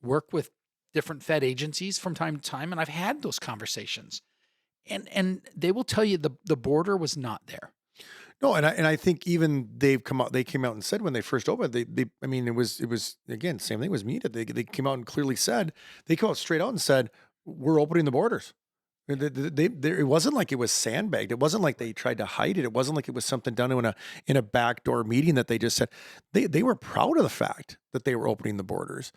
work with different Fed agencies from time to time, and I've had those conversations. And they will tell you the border was not there. no, and I think even they came out and said when they first opened, I mean, it was again, same thing was media. They came out and clearly said, they came out straight out and said, we're opening the borders. It wasn't like it was sandbagged. It wasn't like they tried to hide it. It wasn't like it was something done in a backdoor meeting that they just said. They were proud of the fact that they were opening the borders,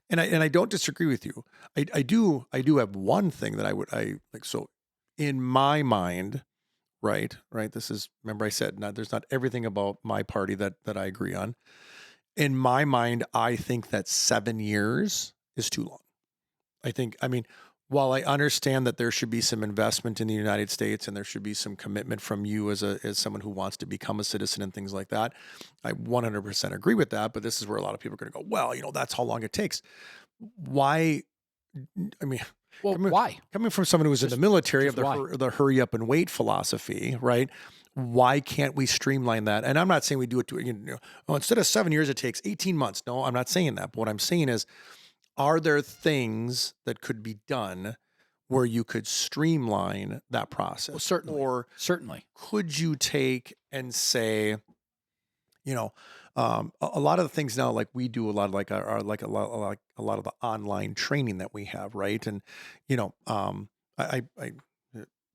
and I don't disagree with you. I do have one thing that I like. So in my mind, right. This is, remember I said, not, there's not everything about my party that I agree on. In my mind, I think that 7 years is too long. I mean, while I understand that there should be some investment in the United States and there should be some commitment from you as someone who wants to become a citizen and things like that, I 100% agree with that. But this is where a lot of people are going to go, well, that's how long it takes. Why? I mean, Well, coming, why? coming from someone who was in the military of Just why? the hurry up and wait philosophy, right? Why can't we streamline that? And I'm not saying we do it to, instead of 7 years, it takes 18 months. No, I'm not saying that. But what I'm saying is, are there things that could be done where you could streamline that process? Well, certainly, Or certainly. could you take and say, you know, a lot of the things now, like we do a lot of like our like a lot of the online training that we have, right? And I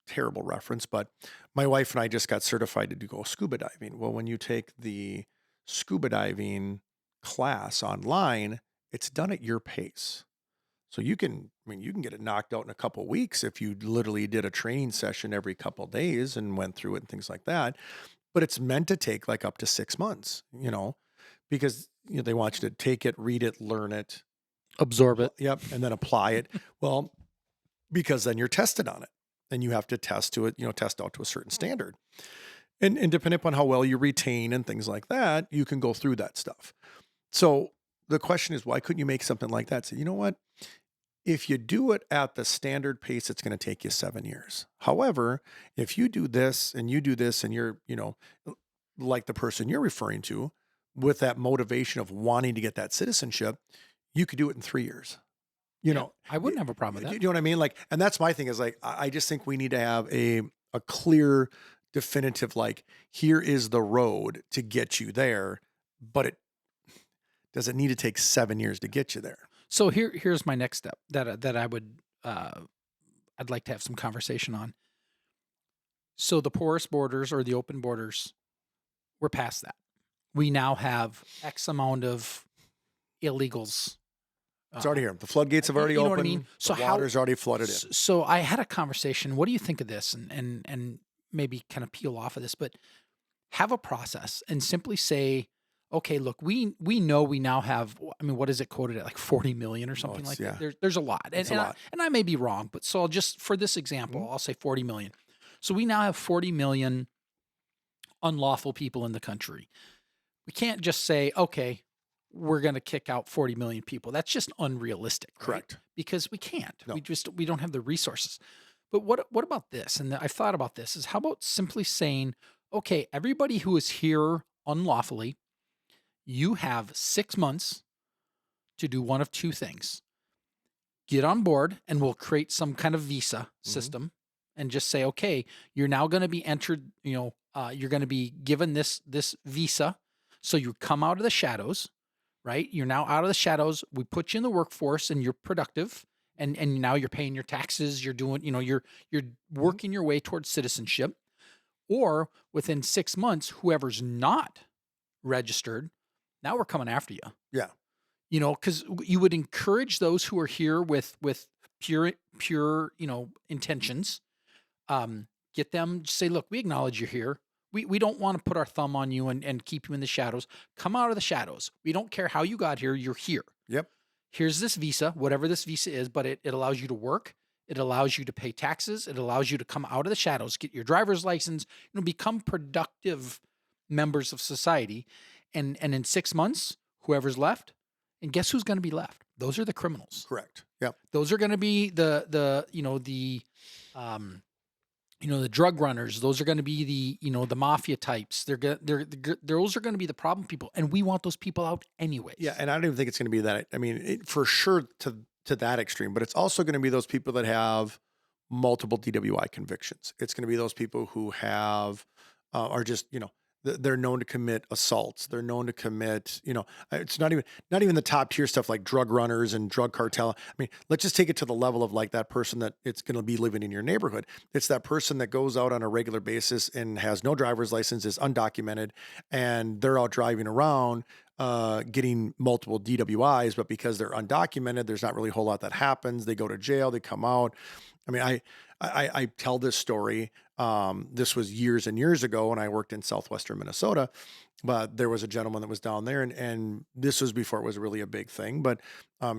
terrible reference, but my wife and I just got certified to go scuba diving. Well, when you take the scuba diving class online, it's done at your pace. So you can get it knocked out in a couple of weeks if you literally did a training session every couple of days and went through it and things like that. But it's meant to take like up to 6 months, because they want you to take it, read it, learn it, Absorb it. yep, and then apply it. Well, because then you're tested on it, and you have to test to it, test out to a certain standard. And depending upon how well you retain and things like that, you can go through that stuff. So the question is, why couldn't you make something like that? Say, you know what? If you do it at the standard pace, it's going to take you 7 years. However, if you do this and you do this and you're, like the person you're referring to, with that motivation of wanting to get that citizenship, you could do it in 3 years. Yeah, I wouldn't have a problem with You that. know what I mean? Like, and that's my thing is like, I just think we need to have a clear, definitive, like, here is the road to get you there, but does it need to take 7 years to get you there? So here's my next step that I would I'd like to have some conversation on. So the porous borders or the open borders, we're past that. We now have X amount of illegals. It's already here. The floodgates have already You know opened. what I mean? So The water's already flooded in. So I had a conversation. What do you think of this? And maybe kind of peel off of this, but have a process and simply say, okay, look, we know we now have. I mean, what is it quoted at, like 40 million or something like that? There's a lot, It's a and lot. I may be wrong, but so I'll just, for this example, I'll say 40 million. So we now have 40 million unlawful people in the country. We can't just say, okay, we're going to kick out 40 million people. That's just unrealistic, right? Correct. Because we can't. No. We don't have the resources. But what about this? And I've thought about this, is how about simply saying, okay, everybody who is here unlawfully, you have 6 months to do one of two things. get on board and we'll create some kind of visa Mhm. system and just say, okay, you're now going to be entered, you're going to be given this visa. So you come out of the shadows, right? You're now out of the shadows. We put you in the workforce and you're productive. And now you're paying your taxes. You're doing, you're Mhm. working your way towards citizenship. Or within 6 months, whoever's not registered, now we're coming after you. Yeah. Because you would encourage those who are here with pure intentions. Get them, say, look, we acknowledge you're here. We don't want to put our thumb on you and keep you in the shadows. Come out of the shadows. We don't care how you got here. You're here. Yep. Here's this visa, whatever this visa is, but it allows you to work. It allows you to pay taxes. It allows you to come out of the shadows, get your driver's license, become productive members of society. And in 6 months, whoever's left, and guess who's going to be left? Those are the criminals. Correct. Yep. Those are going to be um, the drug runners. Those are going to be the mafia types. Those are going to be the problem people, and we want those people out anyways. Yeah, and I don't even think it's going to be that. I mean, for sure to that extreme, but it's also going to be those people that have multiple DWI convictions. It's going to be those people who have are just they're known to commit assaults. They're known to commit it's not even the top tier stuff like drug runners and drug cartel. I mean, let's just take it to the level of like that person that it's going to be living in your neighborhood. It's that person that goes out on a regular basis and has no driver's license, is undocumented, and they're out driving around getting multiple DWIs, but because they're undocumented, there's not really a whole lot that happens. They go to jail, they come out. I mean, I tell this story. This was years and years ago when I worked in southwestern Minnesota, but there was a gentleman that was down there, and this was before it was really a big thing. But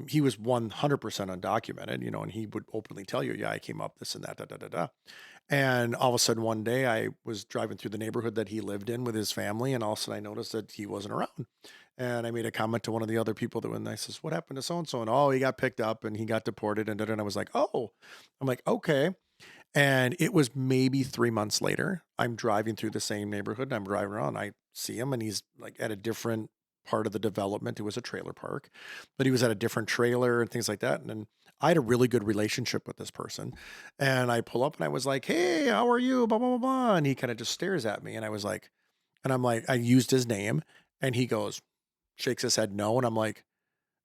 he was 100% undocumented, and he would openly tell you, "Yeah, I came up this and that, da da da da." And all of a sudden, one day, I was driving through the neighborhood that he lived in with his family, and all of a sudden, I noticed that he wasn't around. And I made a comment to one of the other people that when I says, "What happened to so and so?" And oh, he got picked up and he got deported, and I was like, "Oh," I'm like, "Okay." And it was maybe 3 months later. I'm driving through the same neighborhood. And I'm driving around. I see him, and he's like at a different part of the development. It was a trailer park, but he was at a different trailer and things like that. And then I had a really good relationship with this person. And I pull up and I was like, "Hey, how are you?" Blah, blah, blah, blah. And he kind of just stares at me. And I was like, and I'm like, I used his name, and he goes, shakes his head no. And I'm like,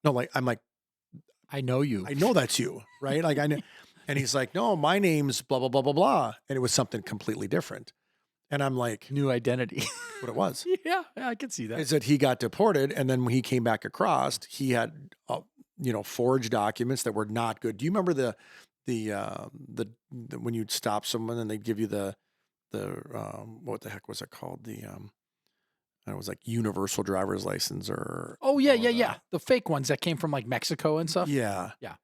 no, like, I'm like, I know you. I know that's you, right? Like I know. And he's like, "No, my name's blah, blah, blah, blah, blah." And it was something completely different. And I'm like, New identity. what it was Yeah, I can see that. is that he got deported. And then when he came back across, he had, forged documents that were not good. Do you remember the when you'd stop someone and they'd give you what the heck was it called? It was like universal driver's license Oh yeah, or yeah, yeah. The fake ones that came from like Mexico and stuff. yeah. Yeah.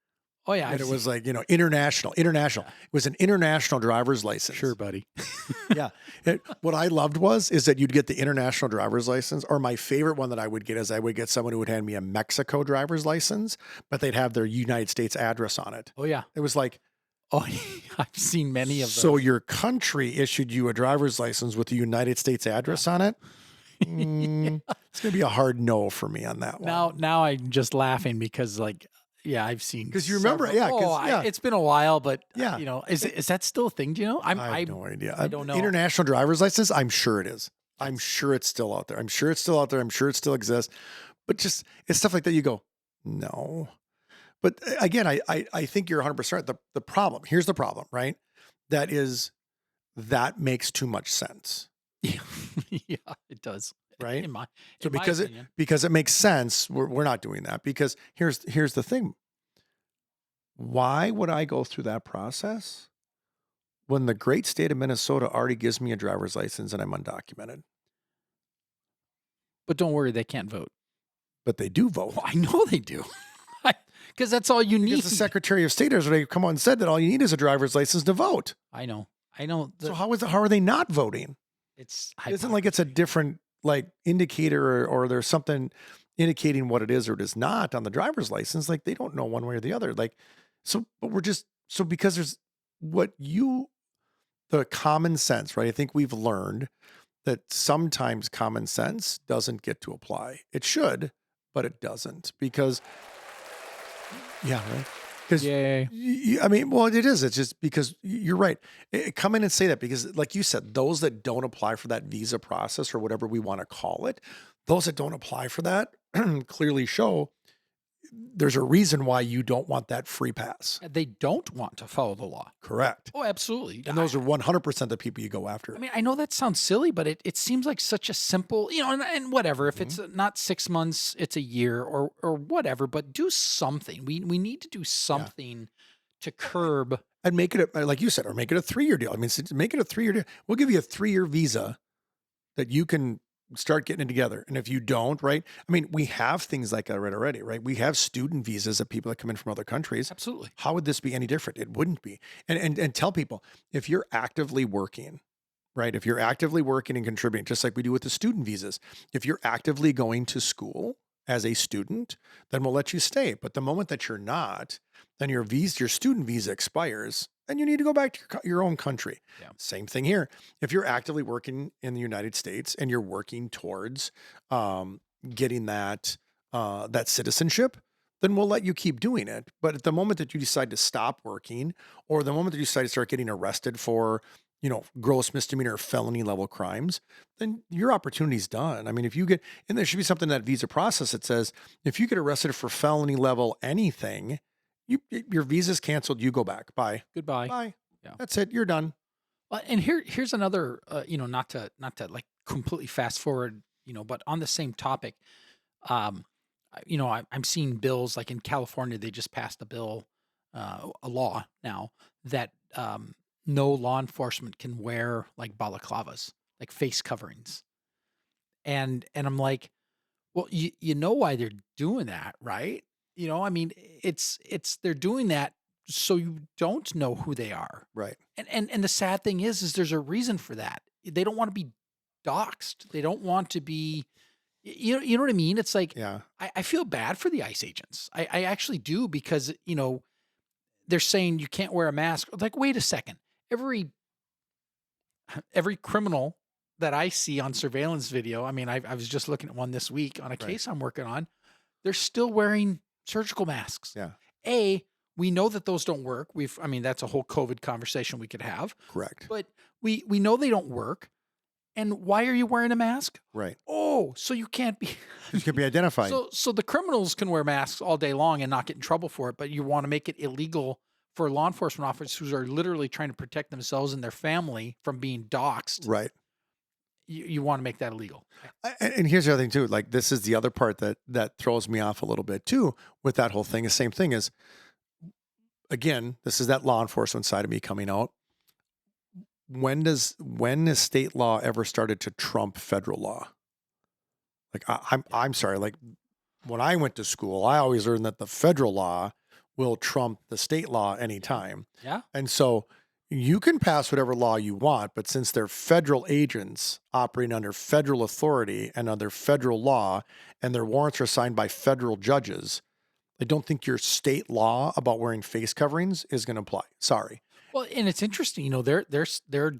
Oh yeah, And I've it seen. was like, international. Yeah. It was an international driver's license. Sure, buddy. Yeah. What I loved is that you'd get the international driver's license, or my favorite one that I would get is I would get someone who would hand me a Mexico driver's license, but they'd have their United States address on it. Oh yeah. It was like, Oh, I've seen many of so those. your country issued you a driver's license with the United States address on it? It's going to be a hard no for me on that one. Now I'm just laughing because yeah, I've seen 'Cause you remember- several- yeah, 'cause- yeah. it's been a while, but Yeah. is that still a thing? Do you know? I have no idea. I don't know. International driver's license, I'm sure it is. I'm sure it's still out there. I'm sure it still exists. But just it's stuff like that you go, no. But again, I think you're 100% right. The problem, here's the problem, right? That makes too much sense, Yeah, yeah, it does. right? In my So in my because opinion. it makes sense, we're not doing that because here's the thing. Why would I go through that process when the great state of Minnesota already gives me a driver's license and I'm undocumented? But don't worry, they can't vote. But they do vote. Well, I know they do. Because that's all you need. Because the Secretary of State has already come on and said that all you need is a driver's license to vote. I know. So how are they not voting? It's It isn't like it's a different indicator or there's something indicating what it is or it is not on the driver's license. Like they don't know one way or the other. But because there's the common sense, right? I think we've learned that sometimes common sense doesn't get to apply. It should, but it doesn't because, yeah, right. because Yay. I mean, well, it is. It's just because you're right. Come in and say that because, like you said, those that don't apply for that visa process or whatever we want to call it, those that don't apply for that clearly show there's a reason why you don't want that free pass. They don't want to follow the law. Correct. Oh, absolutely. And those are 100% the people you go I after. mean, I know that sounds silly, but it seems like such a simple, and whatever. If it's Mhm. not 6 months, it's a year or whatever. But do something. We need to do Yeah. something to curb. And make it like you said, or make it a 3-year deal. I mean, make it a 3-year deal. We'll give you a 3-year visa that you can start getting it together. And if you don't, right? I mean, we have things like I read already, right? We have student visas of people that come in from other countries. Absolutely. How would this be any different? It wouldn't be. And tell people if you're actively working, right? If you're actively working and contributing, just like we do with the student visas, if you're actively going to school as a student, then we'll let you stay. But the moment that you're not, then your student visa expires and you need to go back to your own country. Yeah. Same thing here. If you're actively working in the United States and you're working towards getting that citizenship, then we'll let you keep doing it. But at the moment that you decide to stop working, or the moment that you decide to start getting arrested for, gross misdemeanor or felony level crimes, then your opportunity's done. I mean, if you get, and there should be something in that visa process that says, if you get arrested for felony level anything, your visa's canceled. You go back. Bye. Goodbye. Bye. Yeah. That's it. You're done. Well, and here's another, not to like completely fast forward, but on the same topic, I'm seeing bills like in California, they just passed a bill, a law now that no law enforcement can wear like balaclavas, like face coverings, and I'm like, well, you know why they're doing that, right? I mean, it's they're doing that so you don't know who they are. Right. And the sad thing is there's a reason for that. They don't want to be doxxed. They don't want to be, you know what I mean? It's like, Yeah. I feel bad for the ICE agents. I actually do because, they're saying you can't wear a mask. Like, wait a second. Every criminal that I see on surveillance video, I mean, I was just looking at one this week on a Right. case I'm working on. They're still wearing surgical masks. Yeah. We know that those don't work. That's a whole COVID conversation we could have, Correct. but we know they don't work. And why are you wearing a mask? Right. Oh, so you can't be. You can be identified. So the criminals can wear masks all day long and not get in trouble for it, but you want to make it illegal for law enforcement officers who are literally trying to protect themselves and their family from being doxxed. Right. You want to make that illegal. And here's the other thing too. Like this is the other part that throws me off a little bit too with that whole thing. The same thing is, again, this is that law enforcement side of me coming out. When has state law ever started to trump federal law? Like I'm sorry. Like when I went to school, I always learned that the federal law will trump the state law anytime. Yeah. And so you can pass whatever law you want, but since they're federal agents operating under federal authority and under federal law, and their warrants are signed by federal judges, I don't think your state law about wearing face coverings is going to apply. Sorry. Well, and it's interesting, they're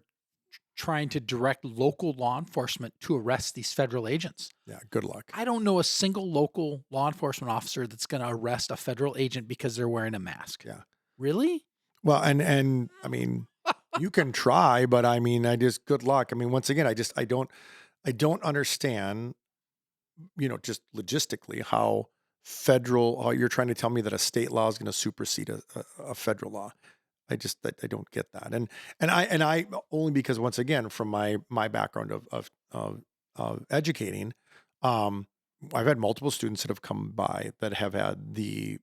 trying to direct local law enforcement to arrest these federal agents. Yeah. Good luck. I don't know a single local law enforcement officer that's going to arrest a federal agent because they're wearing a mask. Yeah. Really? Well, and I mean, you can try, but I mean, good luck. I mean, once again, I don't understand, just logistically how you're trying to tell me that a state law is going to supersede a federal law. I don't get that. And I only because once again, from my background of educating, I've had multiple students that have come by that have had the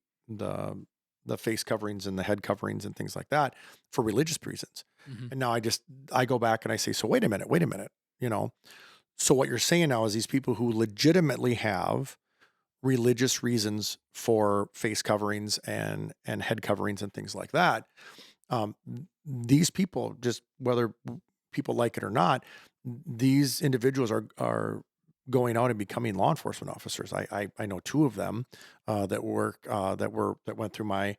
face coverings and the head coverings and things like that for religious reasons. Mhm. And now I go back and I say, so wait a minute, so what you're saying now is these people who legitimately have religious reasons for face coverings and head coverings and things like that. These people, just whether people like it or not, these individuals are going out and becoming law enforcement officers. I know two of them that went through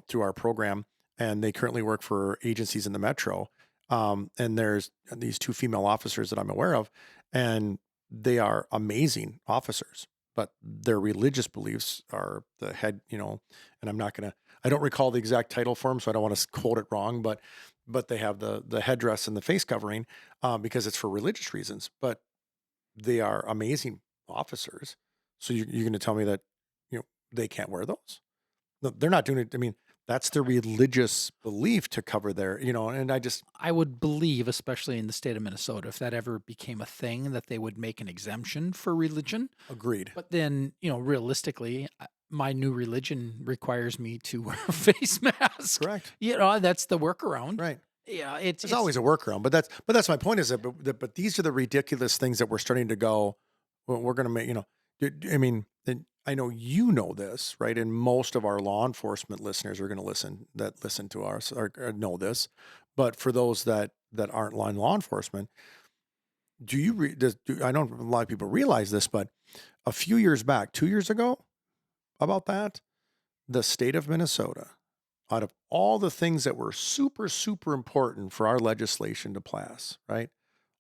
through our program, and they currently work for agencies in the metro. And there's these two female officers that I'm aware of, and they are amazing officers, but their religious beliefs are the head, and I don't recall the exact title for them, so I don't want to quote it wrong, but they have the headdress and the face covering because it's for religious reasons. But they are amazing officers. So you're going to tell me that they can't wear those? No, they're not doing it. I mean, that's their religious belief to cover their, and I would believe, especially in the state of Minnesota, if that ever became a thing, that they would make an exemption for religion. agreed. But then, realistically, my new religion requires me to wear a face mask. Correct. That's the workaround. Right. Yeah, There's always a workaround, but that's my point is that, but these are the ridiculous things that we're starting to go, well, we're going to make, I mean, and I know this, right? And most of our law enforcement listeners are going to listen to us or know this, but for those that aren't law enforcement, I don't a lot of people realize this, but a few years back, 2 years ago, about that, the state of Minnesota, out of all the things that were super, super important for our legislation to pass, right?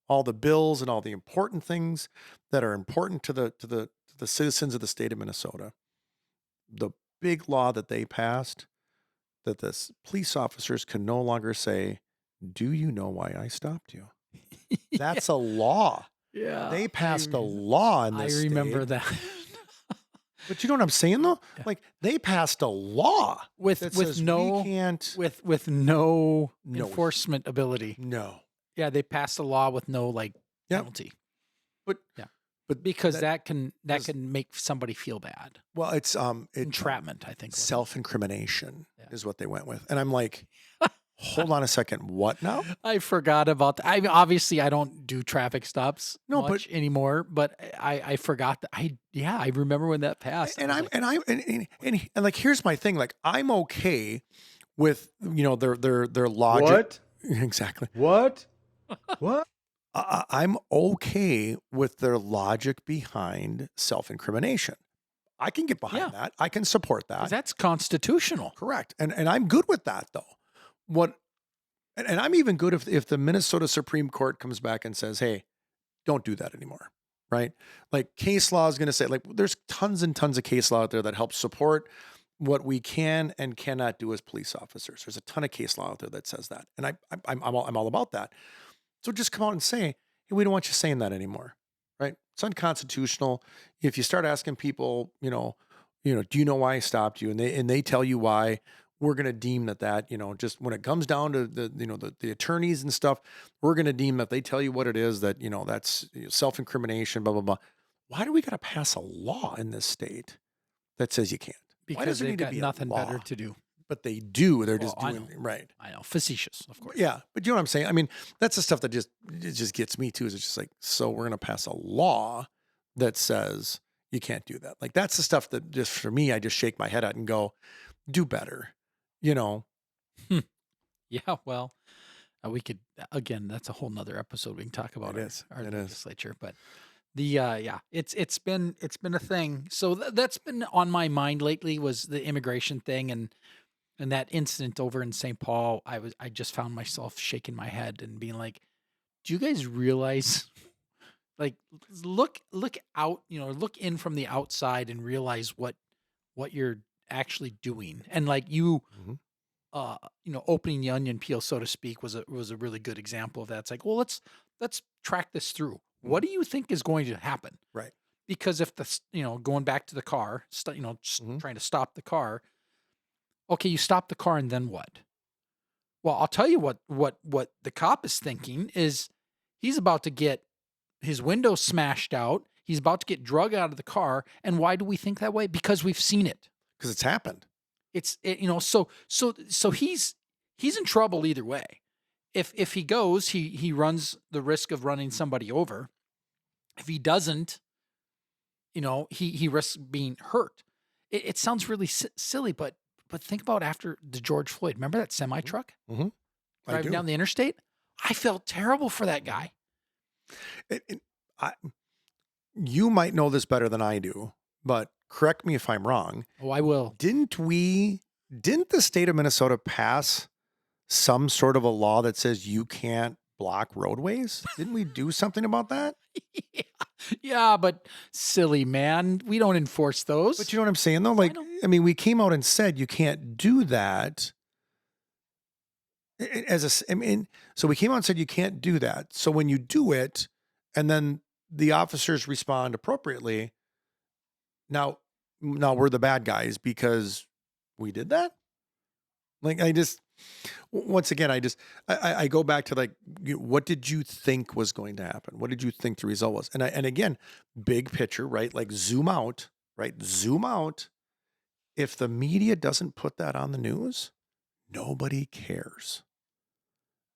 All the bills and all the important things that are important to the citizens of the state of Minnesota. The big law that they passed that the police officers can no longer say, "Do you know why I stopped you?" That's a law. Yeah. They passed a law in I this remember state. that. But you know what I'm saying though? Yeah. Like they passed a law with that with says no we can't. with no No. enforcement ability. No. Yeah, they passed a law with no Yep. penalty. But Yeah. but Because that can does- make somebody feel bad. well, it's Entrapment, I think. was it. self-incrimination Yeah. is what they went with, and I'm like, hold on a second, what now? I forgot about that. I mean, obviously, I don't do traffic stops No, much anymore, but I forgot that. I remember when that passed. And I was like, like here's my thing, like I'm okay with their logic. What? Exactly. What? What? I'm okay with their logic behind self-incrimination. I can get behind Yeah. that. I can support 'cause that. that's constitutional. Correct. And I'm good with that though. And I'm even good if the Minnesota Supreme Court comes back and says, "Hey, don't do that anymore." Right? Like case law is going to say, like, there's tons and tons of case law out there that helps support what we can and cannot do as police officers. There's a ton of case law out there that says that, and I'm all about that. So just come out and say, "Hey, we don't want you saying that anymore." Right? It's unconstitutional. If you start asking people, do you know why I stopped you, and they tell you why, we're going to deem that just when it comes down to the attorneys and stuff, we're going to deem that they tell you what it is, that that's self-incrimination, blah blah blah. Why do we got to pass a law in this state that says you can't? Why Because does there they've need to got be a nothing better law? to do. But they do. They're Well, just I doing know. right. I know. Facetious, of course. Yeah, but you know what I'm saying? I mean, that's the stuff that just gets me too. Is it's just like, so we're going to pass a law that says you can't do that. Like that's the stuff that just for me, I just shake my head at and go, do better. Yeah, well, we could again. That's a whole nother episode. We can talk about It is. our It is. legislature, but it's been a thing. So that's been on my mind lately was the immigration thing and that incident over in St. Paul. I just found myself shaking my head and being like, "Do you guys realize?" Like, look out, look in from the outside and realize what you're actually doing, and like you. Mhm. Opening the onion peel, so to speak, was a really good example of that. It's like, well, let's track this through. What do you think is going to happen? Right. Because if going back to the car, Mhm. trying to stop the car. Okay, you stop the car, and then what? Well, I'll tell you what the cop is thinking is he's about to get his window smashed out. He's about to get drug out of the car. And why do we think that way? Because we've seen it. Because it's happened. So he's in trouble either way. If he goes, he runs the risk of running somebody over. If he doesn't, he risks being hurt. It sounds really silly, but think about after the George Floyd. Remember that semi truck Mhm. I driving do. down the interstate? I felt terrible for that guy. You might know this better than I do, but correct me if I'm wrong. Oh, I will. Didn't the state of Minnesota pass some sort of a law that says you can't block roadways? Didn't we do something about that? Yeah, but silly man, we don't enforce those. But you know what I'm saying though? Like, know. I mean, we came out and said you can't do that I mean, so we came out and said you can't do that. So when you do it, and then the officers respond appropriately, now, now we're the bad guys because we did that. Like once again, I go back to like, what did you think was going to happen? What did you think the result was? And again, big picture, right? Like zoom out, right? Zoom out. If the media doesn't put that on the news, nobody cares.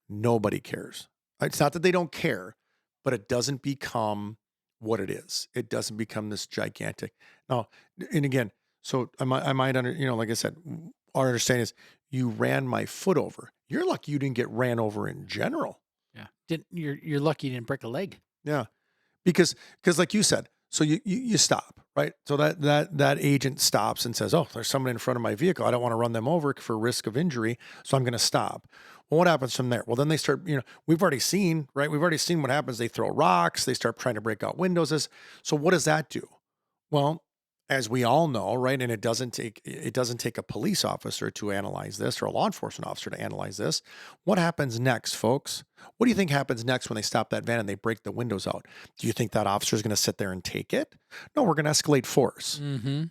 Nobody cares. It's not that they don't care, but it doesn't become what it is. It doesn't become this gigantic. Now, and again, so I might like I said, our understanding is you ran my foot over. You're lucky you didn't get ran over in general. Yeah. You're lucky you didn't break a leg. Yeah. Because like you said, so you stop, right? So that agent stops and says, "Oh, there's someone in front of my vehicle. I don't want to run them over for risk of injury, so I'm going to stop." Well, what happens from there? Well, then they start, we've already seen, right? We've already seen what happens. They throw rocks, they start trying to break out windows. So what does that do? Well, as we all know, right? And it doesn't take a police officer to analyze this or a law enforcement officer to analyze this. What happens next, folks? What do you think happens next when they stop that van and they break the windows out? Do you think that officer is going to sit there and take it? No, we're going to escalate force. Mm-hmm.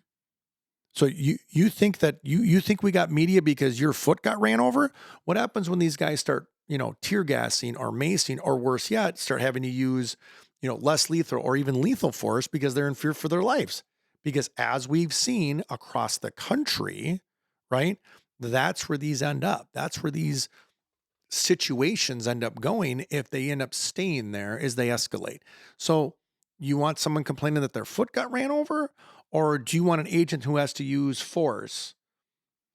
So you think that you think we got media because your foot got ran over? What happens when these guys start, tear gassing or macing, or worse yet, start having to use, less lethal or even lethal force because they're in fear for their lives? Because as we've seen across the country, right? That's where these end up. That's where these situations end up going if they end up staying there as they escalate. So you want someone complaining that their foot got ran over, or do you want an agent who has to use force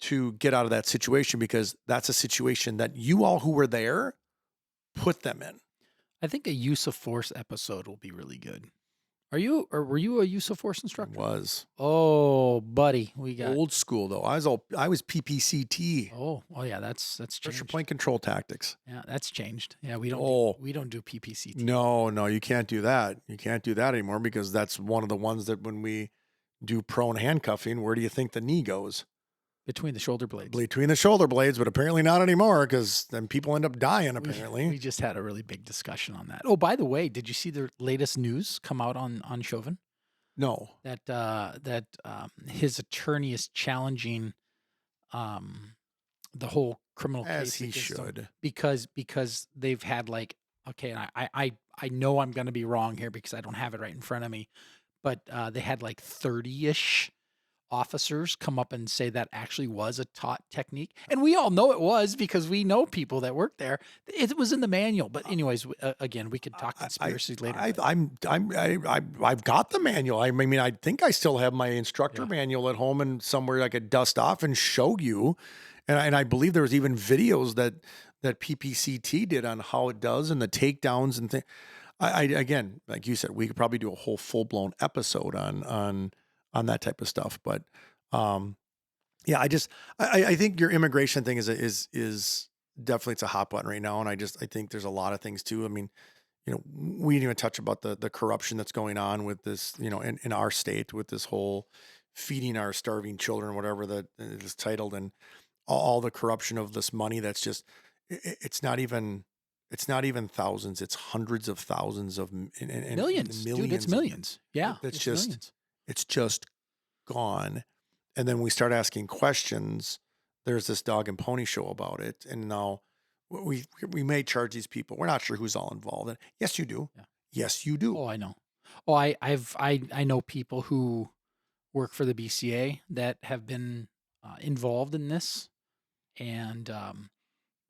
to get out of that situation because that's a situation that you all who were there put them in? I think a use of force episode will be really good. Were you a use of force instructor? Was Oh, buddy, we got. old school though. I was PPCT. Oh yeah, that's Pressure changed. point control tactics. Yeah, that's changed. Yeah, we don't do PPCT. No, you can't do that. You can't do that anymore because that's one of the ones that when we do prone handcuffing, where do you think the knee goes? Between the shoulder blades. Between the shoulder blades, but apparently not anymore because then people end up dying, apparently. We just had a really big discussion on that. Oh, by the way, did you see the latest news come out on Chauvin? No. That his attorney is challenging the whole criminal As case he against him should. because they've had like, okay, and I know I'm going to be wrong here because I don't have it right in front of me, but they had like 30-ish officers come up and say that actually was a taught technique, and we all know it was because we know people that work there. It was in the manual. But anyways, again, we could talk conspiracy later. I've got the manual. I mean, I think I still have my instructor manual at home and somewhere I could dust off and show you. And I believe there was even videos that PPCT did on how it does and the takedowns and things. I again, like you said, we could probably do a whole full blown episode on that type of stuff. But yeah, I think your immigration thing is definitely, it's a hot button right now. And I think there's a lot of things too. I mean, we didn't even touch about the corruption that's going on with this, in our state with this whole feeding our starving children, whatever that is titled, and all the corruption of this money. That's just, it's not even thousands. It's hundreds of thousands of and millions. Dude, it's millions. Yeah. That's it's just, millions. It's just gone. And then we start asking questions. There's this dog and pony show about it. And now we may charge these people. We're not sure who's all involved. And yes, you do. Yeah. Yes, you do. Oh, I know. Oh, I know people who work for the BCA that have been involved in this, and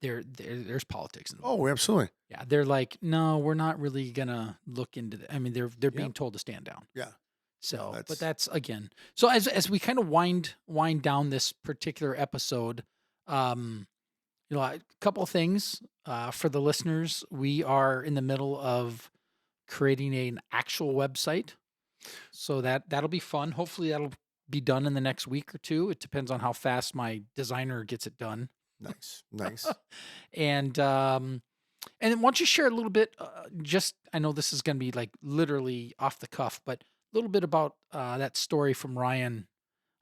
there's politics involved. Oh, absolutely. Yeah, they're like, no, we're not really gonna look into that. I mean, they're being told to stand down. Yeah. So, but that's again. So as we kind of wind down this particular episode, a couple of things for the listeners. We are in the middle of creating an actual website, so that'll be fun. Hopefully, that'll be done in the next week or two. It depends on how fast my designer gets it done. Nice. And then why don't you share a little bit? I know this is going to be like literally off the cuff, but a little bit about that story from Ryan.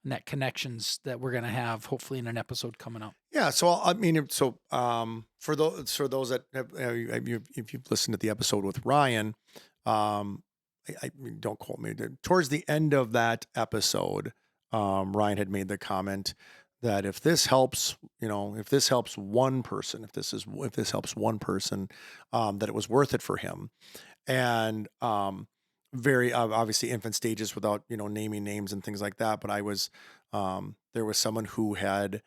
and that connections that we're gonna have hopefully in an episode coming up. Yeah. So I mean, for those that have, if you've listened to the episode with Ryan, I don't quote me. Towards the end of that episode, Ryan had made the comment that if this helps, if this helps one person, if this helps one person, that it was worth it for him. And very obviously infant stages without naming names and things like that. But there was someone who had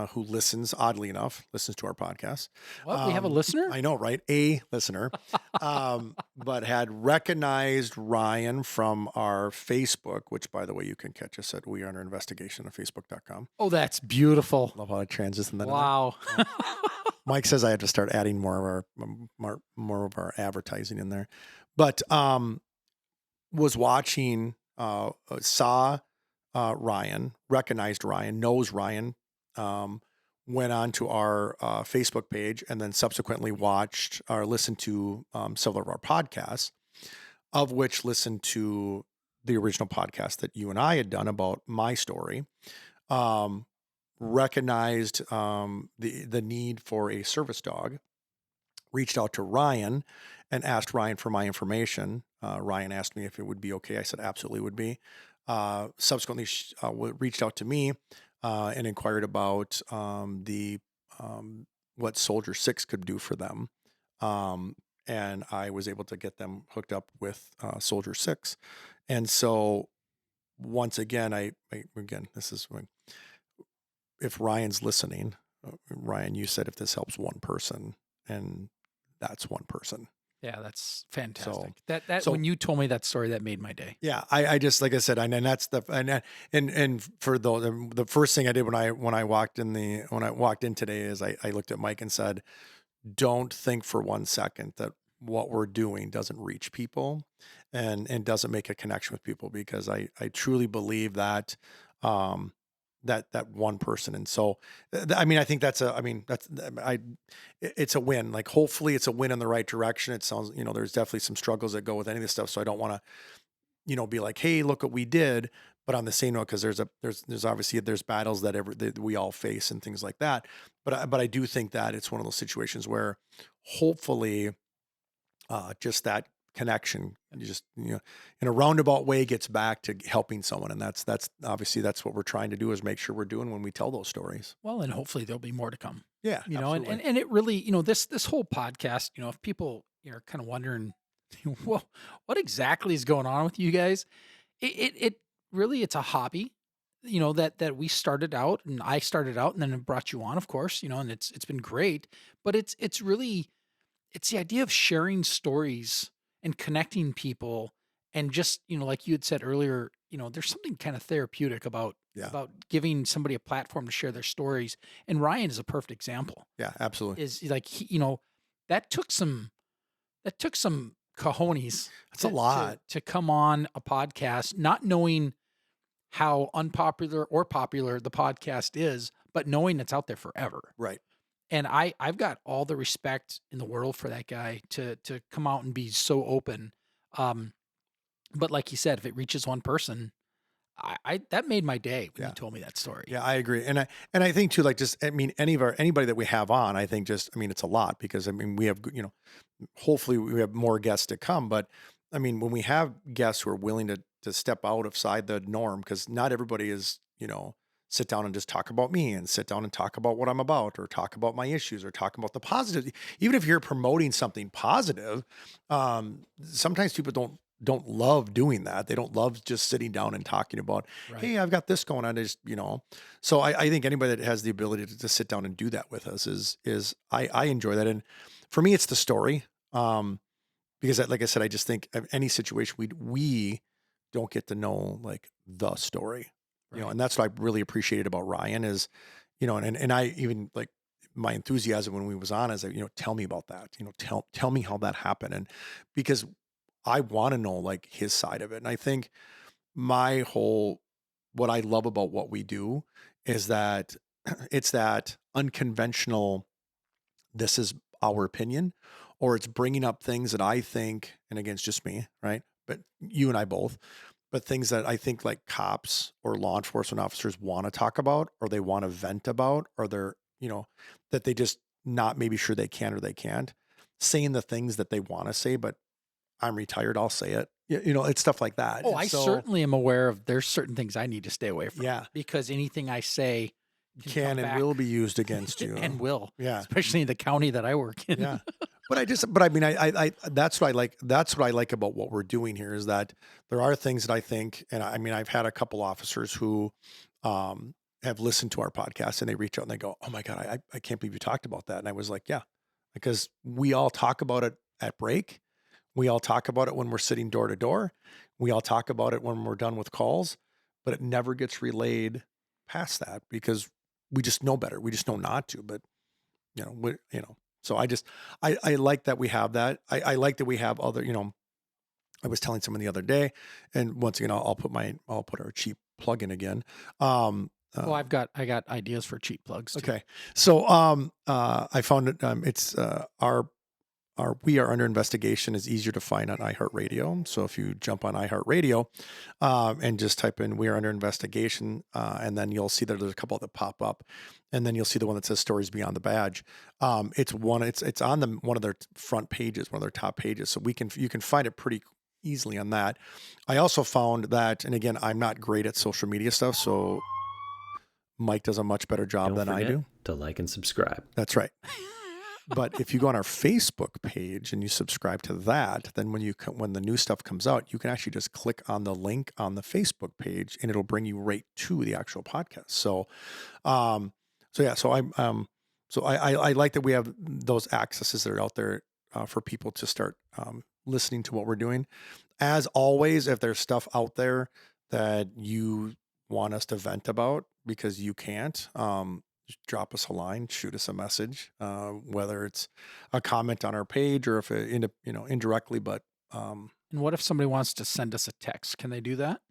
who listens, oddly enough, listens to our podcast. What, we have a listener? I know, right? A listener, but had recognized Ryan from our Facebook, which, by the way, you can catch us at We Are Under Investigation on Facebook.com. Oh, that's beautiful. Love how I transition that. Wow. Mike says I have to start adding more of our advertising in there, but was watching, saw Ryan, recognized Ryan, knows Ryan, went on to our Facebook page, and then subsequently watched or listened to several of our podcasts, of which listened to the original podcast that you and I had done about my story. Recognized the need for a service dog, reached out to Ryan and asked Ryan for my information. Ryan asked me if it would be okay. I said absolutely would be. Subsequently, reached out to me and inquired about what Soldier 6 could do for them. And I was able to get them hooked up with Soldier 6. And so once again, this is when, if Ryan's listening, Ryan, you said if this helps one person, and that's one person. Yeah, that's fantastic. So, So when you told me that story, that made my day. Yeah, I just, like I said, and that's and for the first thing I did when I walked in today is I looked at Mike and said, don't think for one second that what we're doing doesn't reach people and doesn't make a connection with people, because I truly believe that that one person. And so, I mean, I think it's a win. Like, hopefully it's a win in the right direction. It sounds, there's definitely some struggles that go with any of this stuff. So I don't want to, be like, hey, look what we did. But on the same note, because there's obviously there's battles that we all face and things like that. But I do think that it's one of those situations where hopefully just that connection just in a roundabout way gets back to helping someone. And that's obviously that's what we're trying to do, is make sure we're doing when we tell those stories. Well, and hopefully there'll be more to come. Yeah, and it really, this whole podcast, if people are kind of wondering, well, what exactly is going on with you guys? It really, it's a hobby, that we started out, and I started out, and then it brought you on, of course, and it's been great, but it's really, it's the idea of sharing stories and connecting people, and just, like you had said earlier, there's something kind of therapeutic about giving somebody a platform to share their stories. And Ryan is a perfect example. Yeah, absolutely. Is like, that took some cojones. That's a lot to come on a podcast, not knowing how unpopular or popular the podcast is, but knowing it's out there forever. Right. And I've got all the respect in the world for that guy to come out and be so open. But like you said, if it reaches one person, I that made my day when you told me that story. Yeah, I agree. And I think too, like, just, I mean, anybody that we have on, I think it's a lot, because we have, hopefully we have more guests to come. But I mean, when we have guests who are willing to step outside the norm, because not everybody is, sit down and just talk about me, and sit down and talk about what I'm about, or talk about my issues, or talk about the positive. Even if you're promoting something positive, sometimes people don't love doing that. They don't love just sitting down and talking about, hey, I've got this going on. So I think anybody that has the ability to sit down and do that with us is I enjoy that. And for me, it's the story. Because like I said, I just think of any situation we don't get to know, like, the story. And that's what I really appreciated about Ryan is, and I even, like, my enthusiasm when we was on is, tell me about that, tell me how that happened. And because I want to know, like, his side of it. And I think what I love about what we do is that it's that unconventional, this is our opinion, or it's bringing up things that I think, and again, it's just me, right? But you and I both, but things that I think like cops or law enforcement officers want to talk about, or they want to vent about, or they're, that they just not maybe sure they can or they can't, saying the things that they want to say, but I'm retired, I'll say it. It's stuff like that. Oh, And I so, certainly am aware of there's certain things I need to stay away from yeah, because anything I say can come can and back will be used against you. and will, Yeah. especially in the county that I work in. Yeah. But I mean, that's what I like. That's what I like about what we're doing here is that there are things that I think, and I mean, I've had a couple officers who, have listened to our podcast and they reach out and they go, "Oh my God, I can't believe you talked about that." And I was like, "Yeah, because we all talk about it at break. We all talk about it when we're sitting door to door. We all talk about it when we're done with calls, but it never gets relayed past that because we just know better. We just know not to. But so I like that we have that. I like that we have other, I was telling someone the other day, and once again, I'll put our cheap plug in again. Well, I got ideas for cheap plugs too. Okay. So, I found it, it's, our We Are Under Investigation is easier to find on iHeartRadio. So if you jump on iHeartRadio, and just type in We Are Under Investigation, and then you'll see that there's a couple that pop up, and then you'll see the one that says Stories Beyond the Badge. It's on one of their front pages, one of their top pages. So you can find it pretty easily on that. I also found that, and again, I'm not great at social media stuff, so Mike does a much better job Don't than I forget do. to like and subscribe. That's right. But if you go on our Facebook page and you subscribe to that, then when the new stuff comes out, you can actually just click on the link on the Facebook page and it'll bring you right to the actual podcast. So, I like that we have those accesses that are out there for people to start listening to what we're doing. As always, if there's stuff out there that you want us to vent about because you can't, just drop us a line, shoot us a message, whether it's a comment on our page or if indirectly. But And what if somebody wants to send us a text? Can they do that?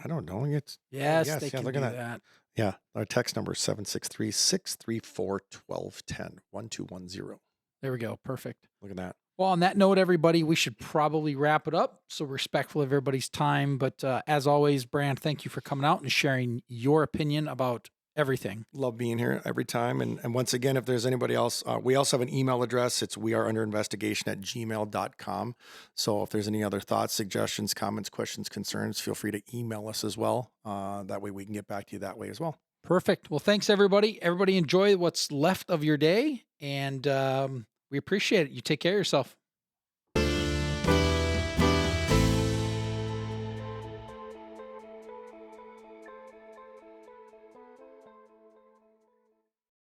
I don't know. It's Yes, they can look do at that. Yeah, our text number is 763-634-1210, 1210. There we go. Perfect. Look at that. Well, on that note, everybody, we should probably wrap it up. So respectful of everybody's time. But as always, Brant, thank you for coming out and sharing your opinion about everything. Love being here every time. And once again, if there's anybody else, we also have an email address. It's weareunderinvestigation@gmail.com. So if there's any other thoughts, suggestions, comments, questions, concerns, feel free to email us as well. That way we can get back to you that way as well. Perfect. Well, thanks, everybody. Everybody enjoy what's left of your day. And we appreciate it. You take care of yourself.